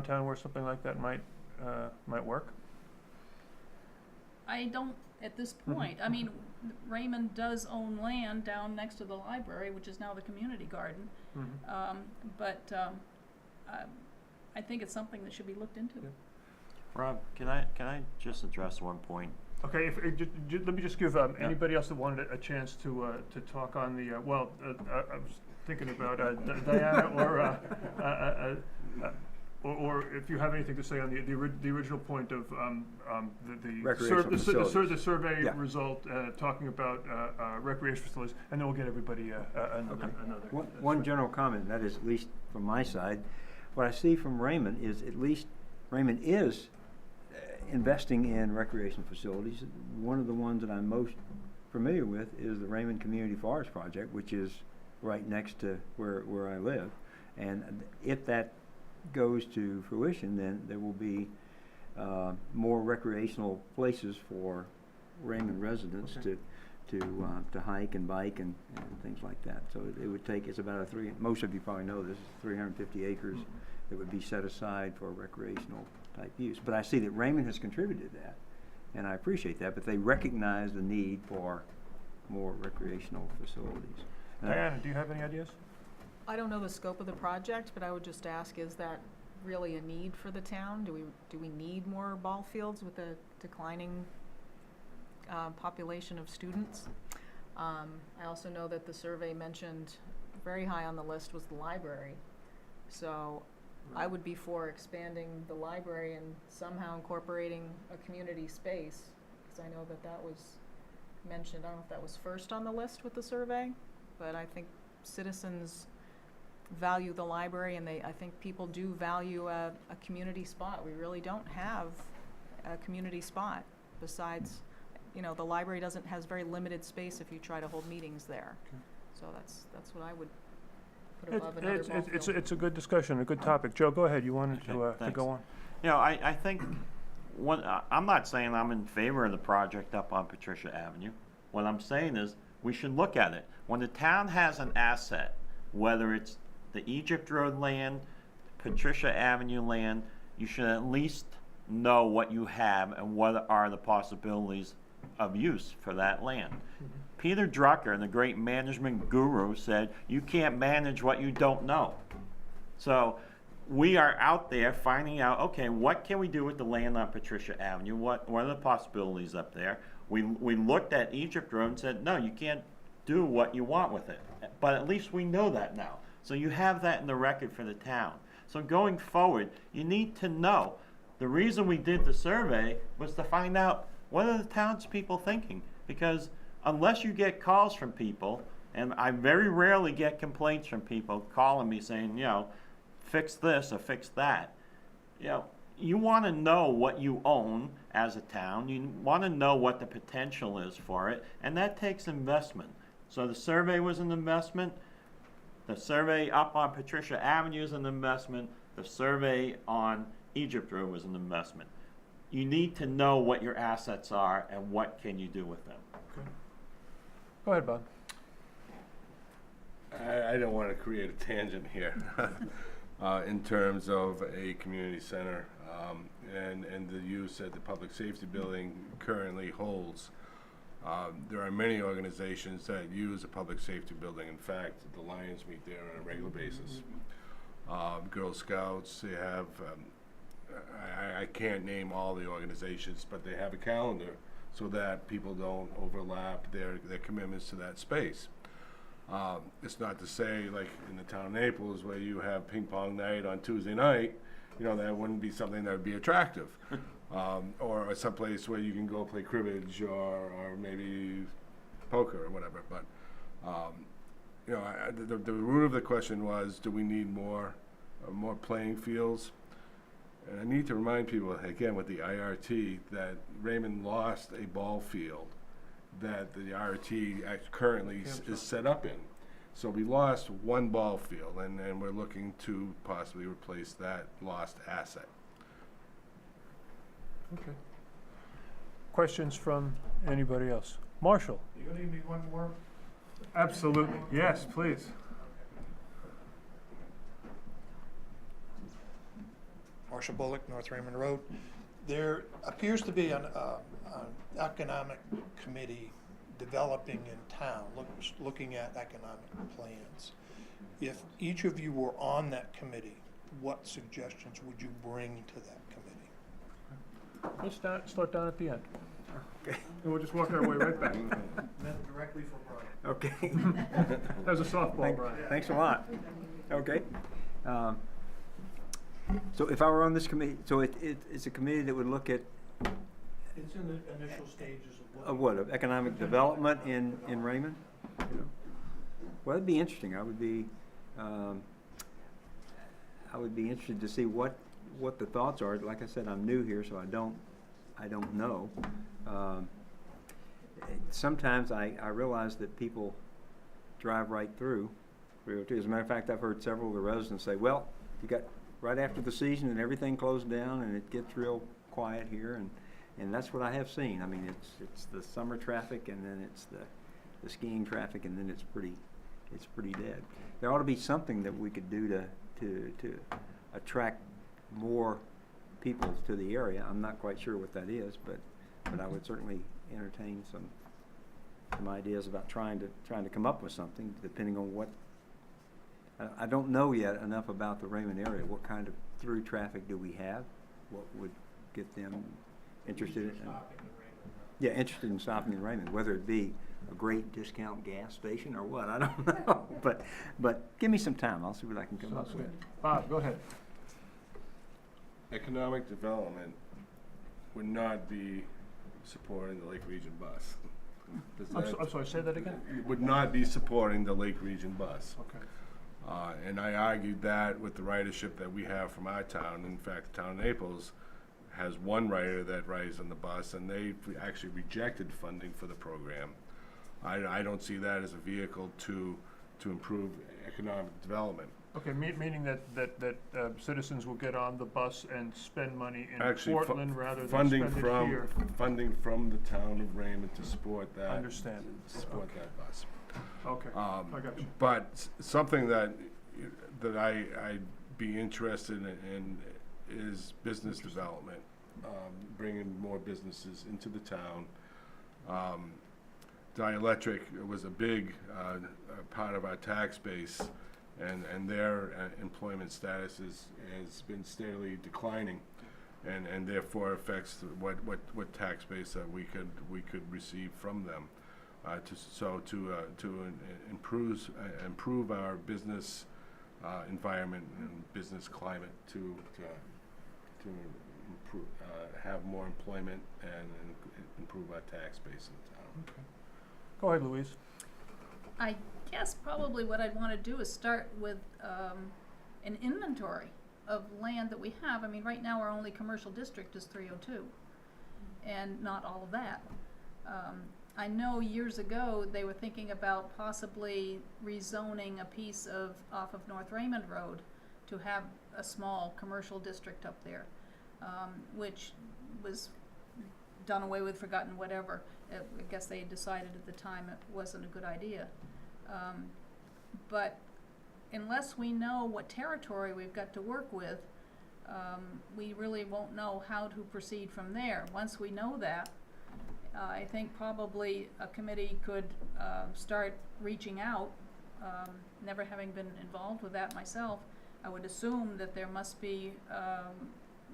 town where something like that might work? I don't at this point. I mean, Raymond does own land down next to the library, which is now the community garden. But I think it's something that should be looked into. Yeah. Rob, can I just address one point? Okay, let me just give anybody else that wanted a chance to talk on the, I was thinking about Diana or if you have anything to say on the original point of the Recreational facilities. the survey Yeah. result, talking about recreation facilities, and then we'll get everybody another. One general comment, that is at least from my side, what I see from Raymond is at least Raymond is investing in recreation facilities. One of the ones that I'm most familiar with is the Raymond Community Forest Project, which is right next to where I live. And if that goes to fruition, then there will be more recreational places for Raymond residents to hike and bike and things like that. So it would take, it's about most of you probably know this, 350 acres that would be set aside for recreational type use. But I see that Raymond has contributed to that, and I appreciate that, but they recognize the need for more recreational facilities. Diana, do you have any ideas? I don't know the scope of the project, but I would just ask, is that really a need for the town? Do we need more ball fields with a declining population of students? I also know that the survey mentioned very high on the list was the library. So I would be for expanding the library and somehow incorporating a community space, because I know that that was mentioned. I don't know if that was first on the list with the survey, but I think citizens value the library, and I think people do value a community spot. We really don't have a community spot besides, the library has very limited space if you try to hold meetings there. So that's what I would put above another ball field. It's a good discussion, a good topic. Joe, go ahead. You wanted to thanks. go on? I think, I'm not saying I'm in favor of the project up on Patricia Avenue. What I'm saying is, we should look at it. When the town has an asset, whether it's the Egypt Road land, Patricia Avenue land, you should at least know what you have and what are the possibilities of use for that land. Peter Drucker, the great management guru, said, you can't manage what you don't know. So we are out there finding out, okay, what can we do with the land on Patricia Avenue? What are the possibilities up there? We looked at Egypt Road and said, no, you can't do what you want with it. But at least we know that now. So you have that in the record for the town. So going forward, you need to know. The reason we did the survey was to find out, what are the townspeople thinking? Because unless you get calls from people, and I very rarely get complaints from people calling me saying, fix this or fix that. You want to know what you own as a town. You want to know what the potential is for it, and that takes investment. So the survey was an investment. The survey up on Patricia Avenue is an investment. The survey on Egypt Road was an investment. You need to know what your assets are and what can you do with them. Okay. Go ahead, Bob. I don't want to create a tangent here in terms of a community center and the use that the public safety building currently holds. There are many organizations that use a public safety building. In fact, the Lions meet there on a regular basis. Girl Scouts, they have, I can't name all the organizations, but they have a calendar so that people don't overlap their commitments to that space. It's not to say, like in the town of Naples, where you have ping pong night on Tuesday night, that wouldn't be something that would be attractive. Or someplace where you can go play cribbage or maybe poker or whatever. But, the root of the question was, do we need more playing fields? And I need to remind people, again, with the IRT, that Raymond lost a ball field that the IRT currently is set up in. So we lost one ball field, and we're looking to possibly replace that lost asset. Okay. Questions from anybody else? Marshall? You need me one more? Absolutely. Yes, please. Marshall Bullock, North Raymond Road. There appears to be an economic committee developing in town, looking at economic plans. If each of you were on that committee, what suggestions would you bring to that committee? Let's start down at the end. Okay. And we'll just work our way right back. Meant directly for Brian. Okay. That was a softball, Brian. Thanks a lot. Okay. So if I were on this committee, so it's a committee that would look at, It's in the initial stages of of what, of economic development in Raymond? Well, it'd be interesting. I would be interested to see what the thoughts are. Like I said, I'm new here, so I don't know. Sometimes I realize that people drive right through 302. As a matter of fact, I've heard several of the residents say, well, you got right after the season and everything closed down and it gets real quiet here, and that's what I have seen. I mean, it's the summer traffic, and then it's the skiing traffic, and then it's pretty dead. There ought to be something that we could do to attract more people to the area. I'm not quite sure what that is, but I would certainly entertain some ideas about trying to come up with something, depending on what. I don't know yet enough about the Raymond area. What kind of through traffic do we have? What would get them interested in? Yeah, interested in stopping in Raymond, whether it be a great discount gas station or what, I don't know. But give me some time. I'll see what I can come up with. Bob, go ahead. Economic development would not be supporting the Lake Region bus. I'm sorry, say that again? It would not be supporting the Lake Region bus. Okay. And I argued that with the ridership that we have from our town. In fact, the town of Naples has one rider that rides on the bus, and they actually rejected funding for the program. I don't see that as a vehicle to improve economic development. Okay, meaning that citizens will get on the bus and spend money in Actually, Portland rather than funding spend it from here. funding from the town of Raymond to support that. Understand. Support that bus. Okay, I got you. But something that I'd be interested in is business development, bringing more businesses into the town. Dielectric was a big part of our tax base, and their employment status has been steadily declining, and therefore affects what tax base that we could receive from them. To improve our business environment and business climate, to improve, have more employment and improve our tax base in the town. Okay. Go ahead, Louise. I guess probably what I'd want to do is start with an inventory of land that we have. I mean, right now our only commercial district is 302, and not all of that. I know years ago they were thinking about possibly rezoning a piece off of North Raymond Road to have a small commercial district up there, which was done away with, forgotten, whatever. I guess they decided at the time it wasn't a good idea. But unless we know what territory we've got to work with, we really won't know how to proceed from there. Once we know that, I think probably a committee could start reaching out. Never having been involved with that myself, I would assume that there must be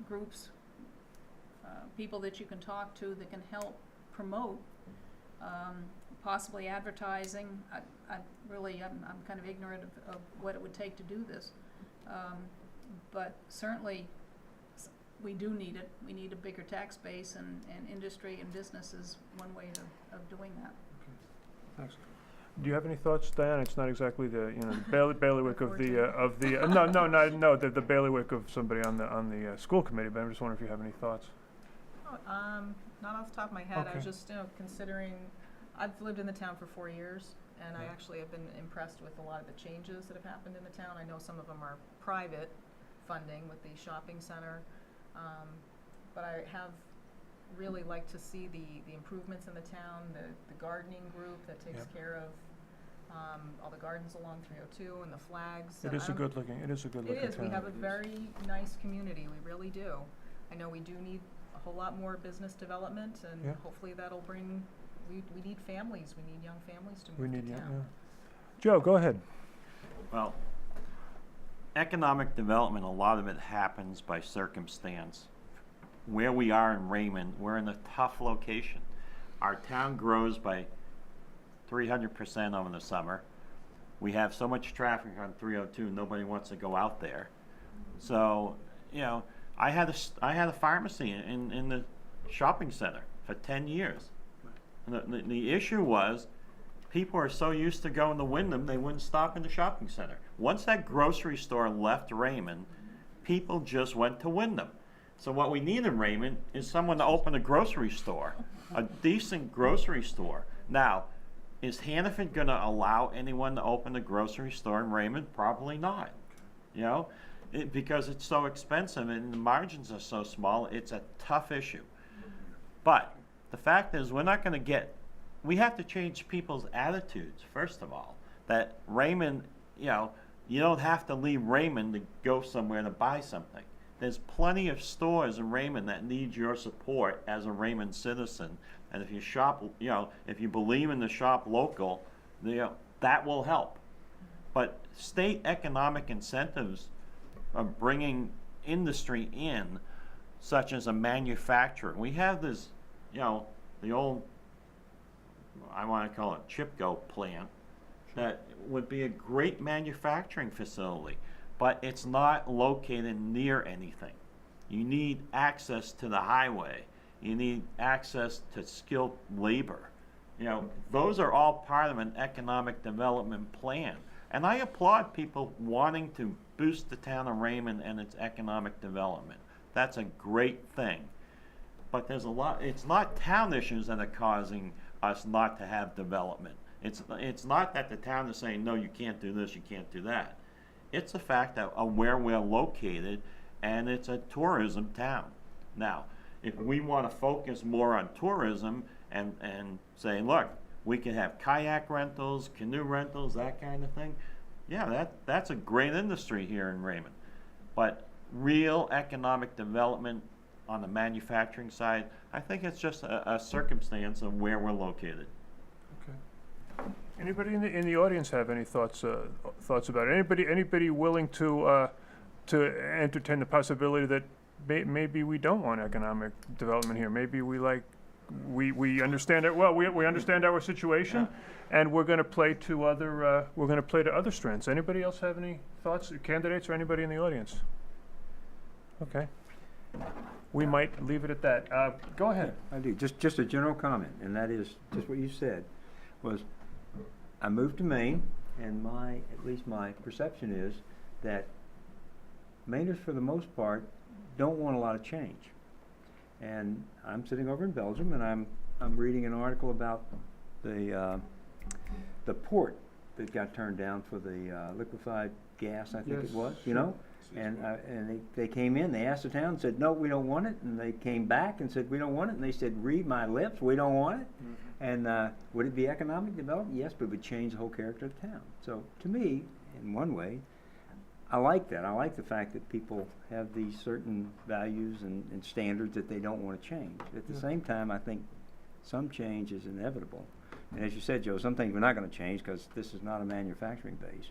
groups, people that you can talk to that can help promote, possibly advertising. I'm kind of ignorant of what it would take to do this, but certainly we do need it. We need a bigger tax base, and industry and business is one way of doing that. Thanks. Do you have any thoughts, Diane? It's not exactly the bailiwick of the the bailiwick of somebody on the school committee, but I'm just wondering if you have any thoughts. Not off the top of my head. I Okay. was just considering. I've lived in the town for 4 years, and I actually have been impressed with a lot of the changes that have happened in the town. I know some of them are private funding with the shopping center, but I have really liked to see the improvements in the town, the gardening group that takes care of all the gardens along 302 and the flags. It is a good looking It is. town. We have a very nice community. We really do. I know we do need a whole lot more business development, and Yeah. hopefully that'll bring. We need families. We need young families to We move need to yeah. town. Joe, go ahead. Well, economic development, a lot of it happens by circumstance. Where we are in Raymond, we're in a tough location. Our town grows by 300% over the summer. We have so much traffic on 302, nobody wants to go out there. So you know, I had a pharmacy in the shopping center for 10 years. And the issue was, people are so used to going to Wyndham, they wouldn't stop in the shopping center. Once that grocery store left Raymond, people just went to Wyndham. So what we need in Raymond is someone to open a grocery store, a decent grocery store. Now, is Hannaford gonna allow anyone to open a grocery store in Raymond? Probably not, you know? Because it's so expensive and the margins are so small, it's a tough issue. But the fact is, we have to change people's attitudes, first of all. That Raymond, you know, you don't have to leave Raymond to go somewhere to buy something. There's plenty of stores in Raymond that need your support as a Raymond citizen. And if you shop, you know, if you believe in the shop local, you know, that will help. But state economic incentives are bringing industry in, such as a manufacturer. We have this, you know, the old, I want to call it Chipco plant, that would be a great manufacturing facility, but it's not located near anything. You need access to the highway. You need access to skilled labor. You know, those are all part of an economic development plan. And I applaud people wanting to boost the town of Raymond and its economic development. That's a great thing. But there's a lot, it's not town issues that are causing us not to have development. It's not that the town is saying, no, you can't do this, you can't do that. It's the fact that where we're located, and it's a tourism town. Now, if we want to focus more on tourism and say, look, we can have kayak rentals, canoe rentals, that kind of thing, yeah, that's a great industry here in Raymond. But real economic development on the manufacturing side, I think it's just a circumstance of where we're located. Okay. Anybody in the audience have any thoughts about it? Anybody willing to entertain the possibility that maybe we don't want economic development here? Maybe we understand it well. We understand our situation, and we're going to play to other strengths. Anybody else have any thoughts, candidates, or anybody in the audience? Okay. We might leave it at that. Go ahead. I do. Just a general comment, and that is just what you said, was I moved to Maine, and at least my perception is that Mainers, for the most part, don't want a lot of change. And I'm sitting over in Belgium, and I'm reading an article about the port that got turned down for the liquefied gas, I think it was, you know? And they came in, they asked the town, said, no, we don't want it. And they came back and said, we don't want it. And they said, read my lips, we don't want it. Mm-hmm. And would it be economic development? Yes, but it would change the whole character of the town. So to me, in one way, I like that. I like the fact that people have these certain values and standards that they don't want to change. At the same time, I think some change is inevitable. And as you said, Joe, some things we're not going to change because this is not a manufacturing base.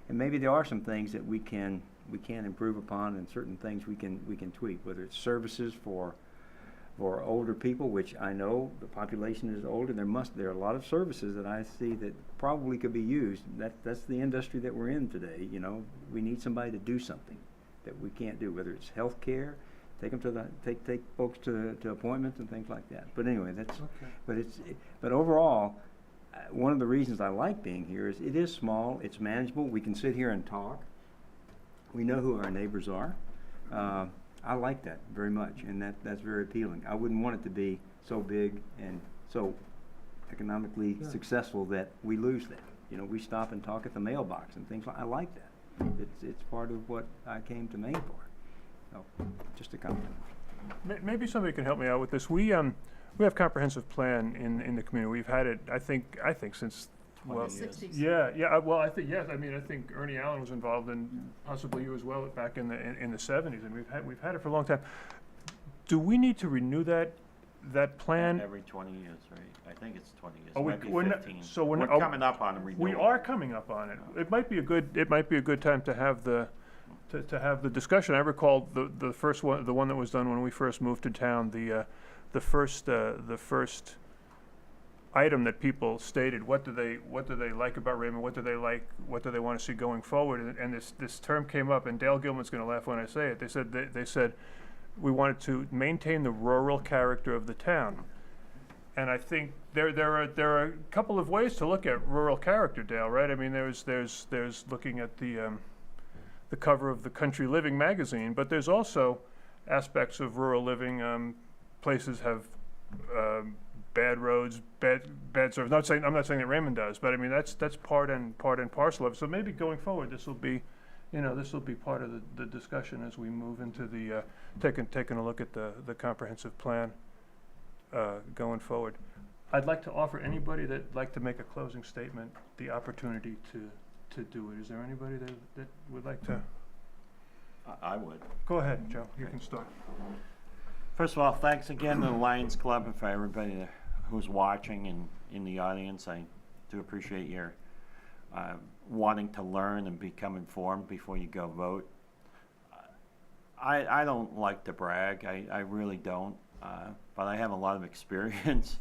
And maybe there are some things that we can improve upon, and certain things we can tweak, whether it's services for older people, which I know the population is older. There are a lot of services that I see that probably could be used. That's the industry that we're in today. You know, we need somebody to do something that we can't do, whether it's health care, take them to take folks to appointments and things like that. But anyway, that's okay. But overall, one of the reasons I like being here is it is small, it's manageable. We can sit here and talk. We know who our neighbors are. I like that very much, and that's very appealing. I wouldn't want it to be so big and so economically successful that we lose that. You know, we stop and talk at the mailbox and things like. I like that. It's part of what I came to Maine for. So, just a comment. Maybe somebody can help me out with this. We have comprehensive plan in the community. We've had it, I think since. Well, 60s. Yeah. Well, I think yes. I mean, I think Ernie Allen was involved, and possibly you as well, back in the 70s, and we've had it for a long time. Do we need to renew that plan? Every 20 years, right? I think it's 20 years. Oh, It might be we're not- 15. so we're we're not- coming up on a renewal. We are coming up on it. It might be a good time to have the discussion. I recall the first one, the one that was done when we first moved to town. The first item that people stated. What do they like about Raymond? What do they want to see going forward? And this term came up, and Dale Gilman's going to laugh when I say it. They said we wanted to maintain the rural character of the town. And I think there are a couple of ways to look at rural character, Dale, right? I mean, there's looking at the cover of the Country Living magazine, but there's also aspects of rural living. Places have bad roads, bad service. I'm not saying that Raymond does, but I mean that's part and parcel of it. So maybe going forward, this will be part of the discussion as we move into the taking a look at the comprehensive plan going forward. I'd like to offer anybody that'd like to make a closing statement the opportunity to do it. Is there anybody that would like to? I would. Go ahead, Joe. You can start. First of all, thanks again to the Lions Club and for everybody who's watching and in the audience. I do appreciate your wanting to learn and become informed before you go vote. I don't like to brag. I really don't. But I have a lot of experience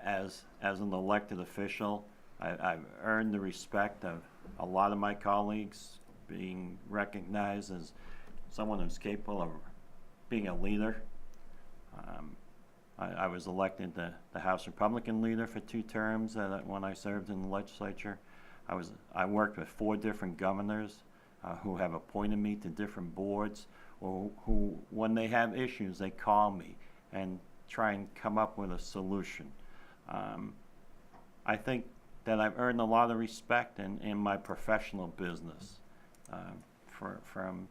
as an elected official. I've earned the respect of a lot of my colleagues, being recognized as someone who's capable of being a leader. I was elected the House Republican leader for 2 terms when I served in the legislature. I worked with 4 different governors who have appointed me to different boards, or who, when they have issues, they call me and try and come up with a solution. I think that I've earned a lot of respect in my professional business from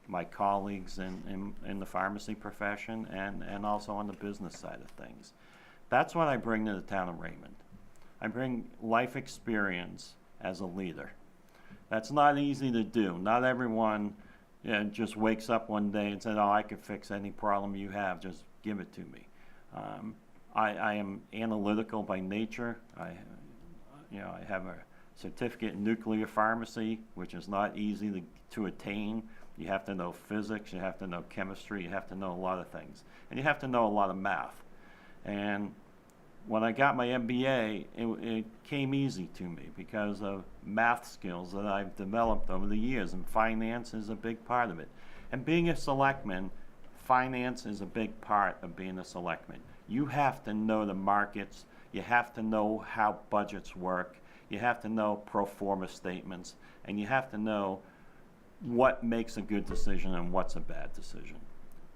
my colleagues in the pharmacy profession and also on the business side of things. That's what I bring to the town of Raymond. I bring life experience as a leader. That's not easy to do. Not everyone just wakes up one day and says, oh, I can fix any problem you have, just give it to me. I am analytical by nature. I have a certificate in nuclear pharmacy, which is not easy to attain. You have to know physics, you have to know chemistry, you have to know a lot of things. And you have to know a lot of math. And when I got my MBA, it came easy to me because of math skills that I've developed over the years, and finance is a big part of it. And being a selectman, finance is a big part of being a selectman. You have to know the markets, you have to know how budgets work, you have to know pro forma statements, and you have to know what makes a good decision and what's a bad decision.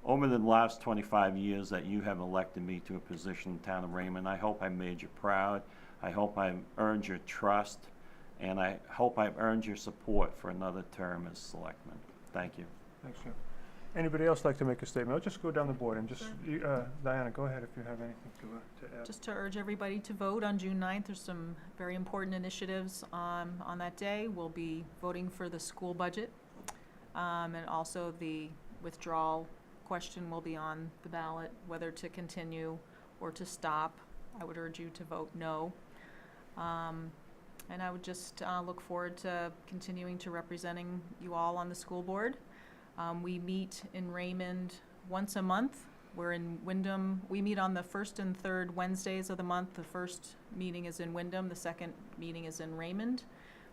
Over the last 25 years that you have elected me to a position in the town of Raymond, I hope I made you proud. I hope I've earned your trust, and I hope I've earned your support for another term as selectman. Thank you. Thanks, Joe. Anybody else like to make a statement? I'll just go down the board and just, Diana, go ahead if you have anything to add. Just to urge everybody to vote on June 9th. There's some very important initiatives on that day. We'll be voting for the school budget, and also the withdrawal question will be on the ballot, whether to continue or to stop. I would urge you to vote no. And I would just look forward to continuing to representing you all on the school board. We meet in Raymond once a month. We're in Wyndham. We meet on the first and third Wednesdays of the month. The first meeting is in Wyndham. The second meeting is in Raymond.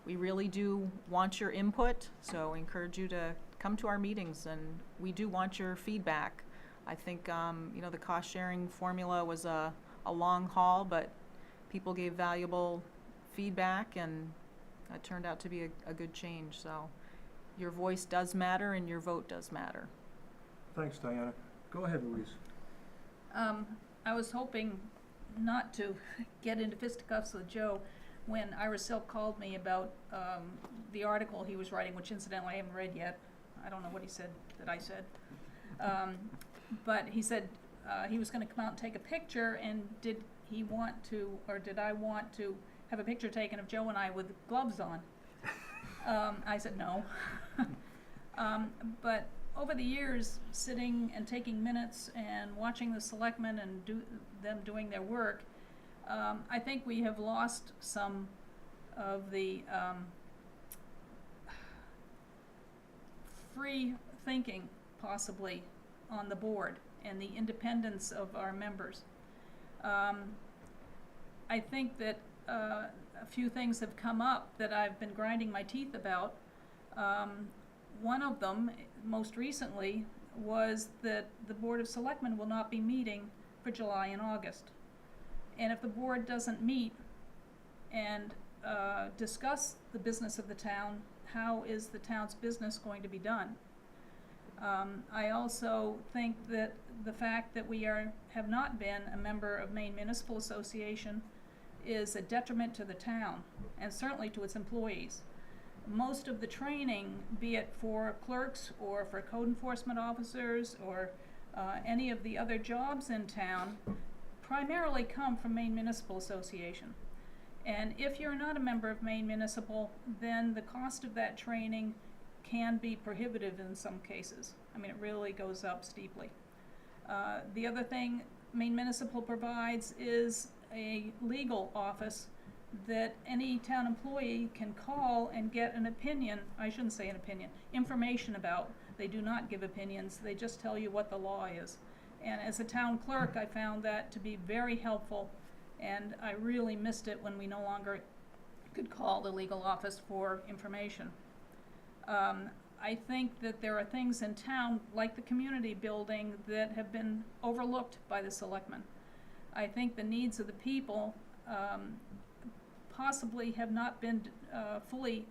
We really do want your input, so I encourage you to come to our meetings, and we do want your feedback. I think, the cost-sharing formula was a long haul, but people gave valuable feedback, and it turned out to be a good change. So your voice does matter, and your vote does matter. Thanks, Diana. Go ahead, Louise. I was hoping not to get into fisticuffs with Joe when Ira Silk called me about the article he was writing, which incidentally I haven't read yet. I don't know what he said that I said. But he said he was going to come out and take a picture, and did I want to have a picture taken of Joe and I with gloves on? I said no. But over the years, sitting and taking minutes and watching the selectmen and them doing their work, I think we have lost some of the free thinking, possibly, on the board, and the independence of our members. I think that a few things have come up that I've been grinding my teeth about. One of them, most recently, was that the Board of Selectmen will not be meeting for July and August. And if the board doesn't meet and discuss the business of the town, how is the town's business going to be done? I also think that the fact that we have not been a member of Maine Municipal Association is a detriment to the town, and certainly to its employees. Most of the training, be it for clerks or for code enforcement officers or any of the other jobs in town, primarily come from Maine Municipal Association. And if you're not a member of Maine Municipal, then the cost of that training can be prohibitive in some cases. I mean, it really goes up steeply. The other thing Maine Municipal provides is a legal office that any town employee can call and get an opinion, I shouldn't say an opinion, information about. They do not give opinions, they just tell you what the law is. And as a town clerk, I found that to be very helpful, and I really missed it when we no longer could call the legal office for information. I think that there are things in town, like the community building, that have been overlooked by the selectmen. I think the needs of the people possibly have not been fully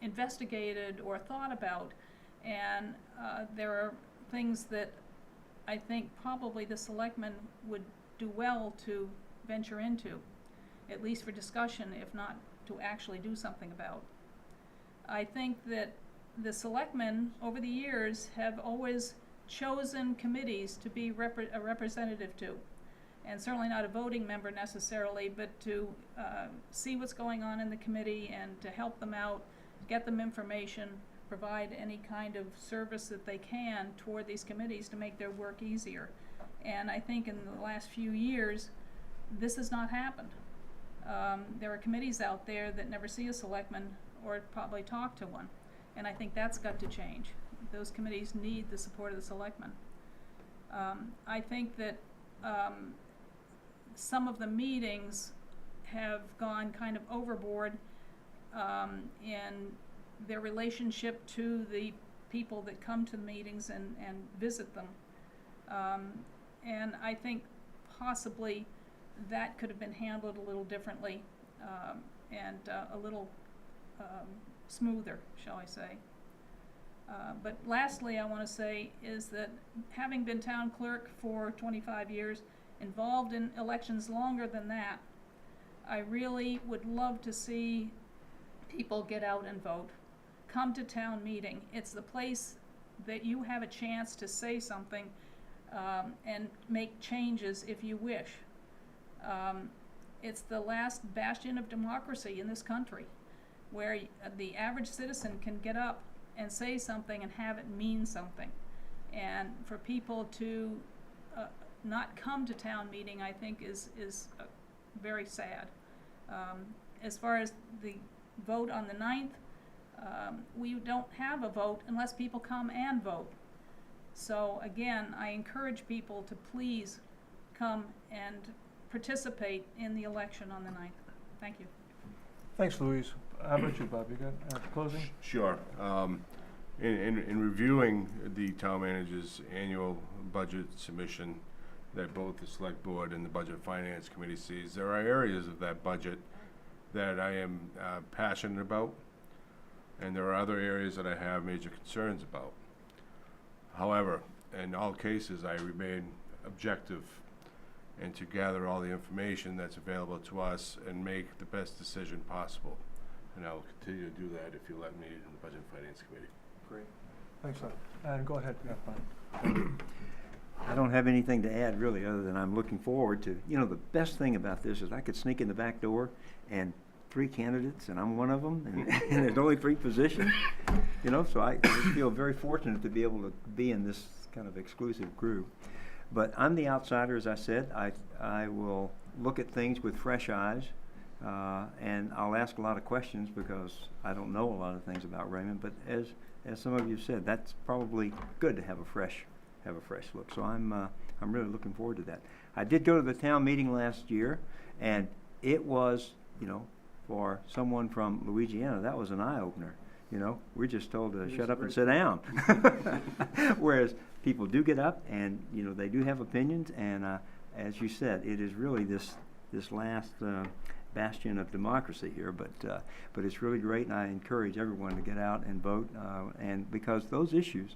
investigated or thought about, and there are things that I think probably the selectmen would do well to venture into, at least for discussion, if not to actually do something about. I think that the selectmen, over the years, have always chosen committees to be a representative to. And certainly not a voting member necessarily, but to see what's going on in the committee and to help them out, get them information, provide any kind of service that they can toward these committees to make their work easier. And I think in the last few years, this has not happened. There are committees out there that never see a selectman or probably talk to one. And I think that's got to change. Those committees need the support of the selectmen. I think that some of the meetings have gone kind of overboard in their relationship to the people that come to the meetings and visit them. And I think possibly that could have been handled a little differently and a little smoother, shall I say. But lastly, I want to say is that having been town clerk for 25 years, involved in elections longer than that, I really would love to see people get out and vote. Come to town meeting. It's the place that you have a chance to say something and make changes if you wish. It's the last bastion of democracy in this country, where the average citizen can get up and say something and have it mean something. And for people to not come to town meeting, I think is very sad. As far as the vote on the 9th, we don't have a vote unless people come and vote. So again, I encourage people to please come and participate in the election on the 9th. Thank you. Thanks, Louise. How about you, Bob? You got closing? Sure. In reviewing the town manager's annual budget submission that both the select board and the budget finance committee sees, there are areas of that budget that I am passionate about, and there are other areas that I have major concerns about. However, in all cases, I remain objective and to gather all the information that's available to us and make the best decision possible. And I will continue to do that if you let me in the Budget and Finance Committee. Great. Thanks, and go ahead. Yeah, fine. I don't have anything to add really, other than I'm looking forward to, the best thing about this is I could sneak in the back door and 3 candidates, and I'm one of them, and there's only 3 positions, so I feel very fortunate to be able to be in this kind of exclusive group. But I'm the outsider, as I said. I will look at things with fresh eyes, and I'll ask a lot of questions because I don't know a lot of things about Raymond, but as some of you said, that's probably good to have a fresh have a fresh look. So I'm really looking forward to that. I did go to the town meeting last year, and it was, you know, for someone from Louisiana, that was an eye-opener. You know, we're just told to shut up and sit down. Whereas people do get up and, you know, they do have opinions, and as you said, it is really this last bastion of democracy here, but it's really great, and I encourage everyone to get out and vote, and because those issues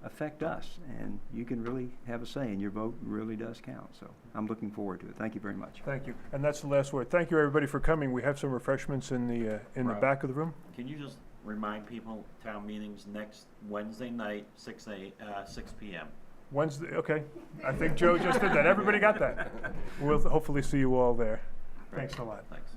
affect us, and you can really have a say, and your vote really does count. So I'm looking forward to it. Thank you very much. Thank you. And that's the last word. Thank you, everybody, for coming. We have some refreshments in the Rob. back of the room. Can you just remind people, town meetings next Wednesday night, 6 p.m. Wednesday, okay. I think Joe just did that. Everybody got that. We'll hopefully see you all there. Thanks a lot. Thanks.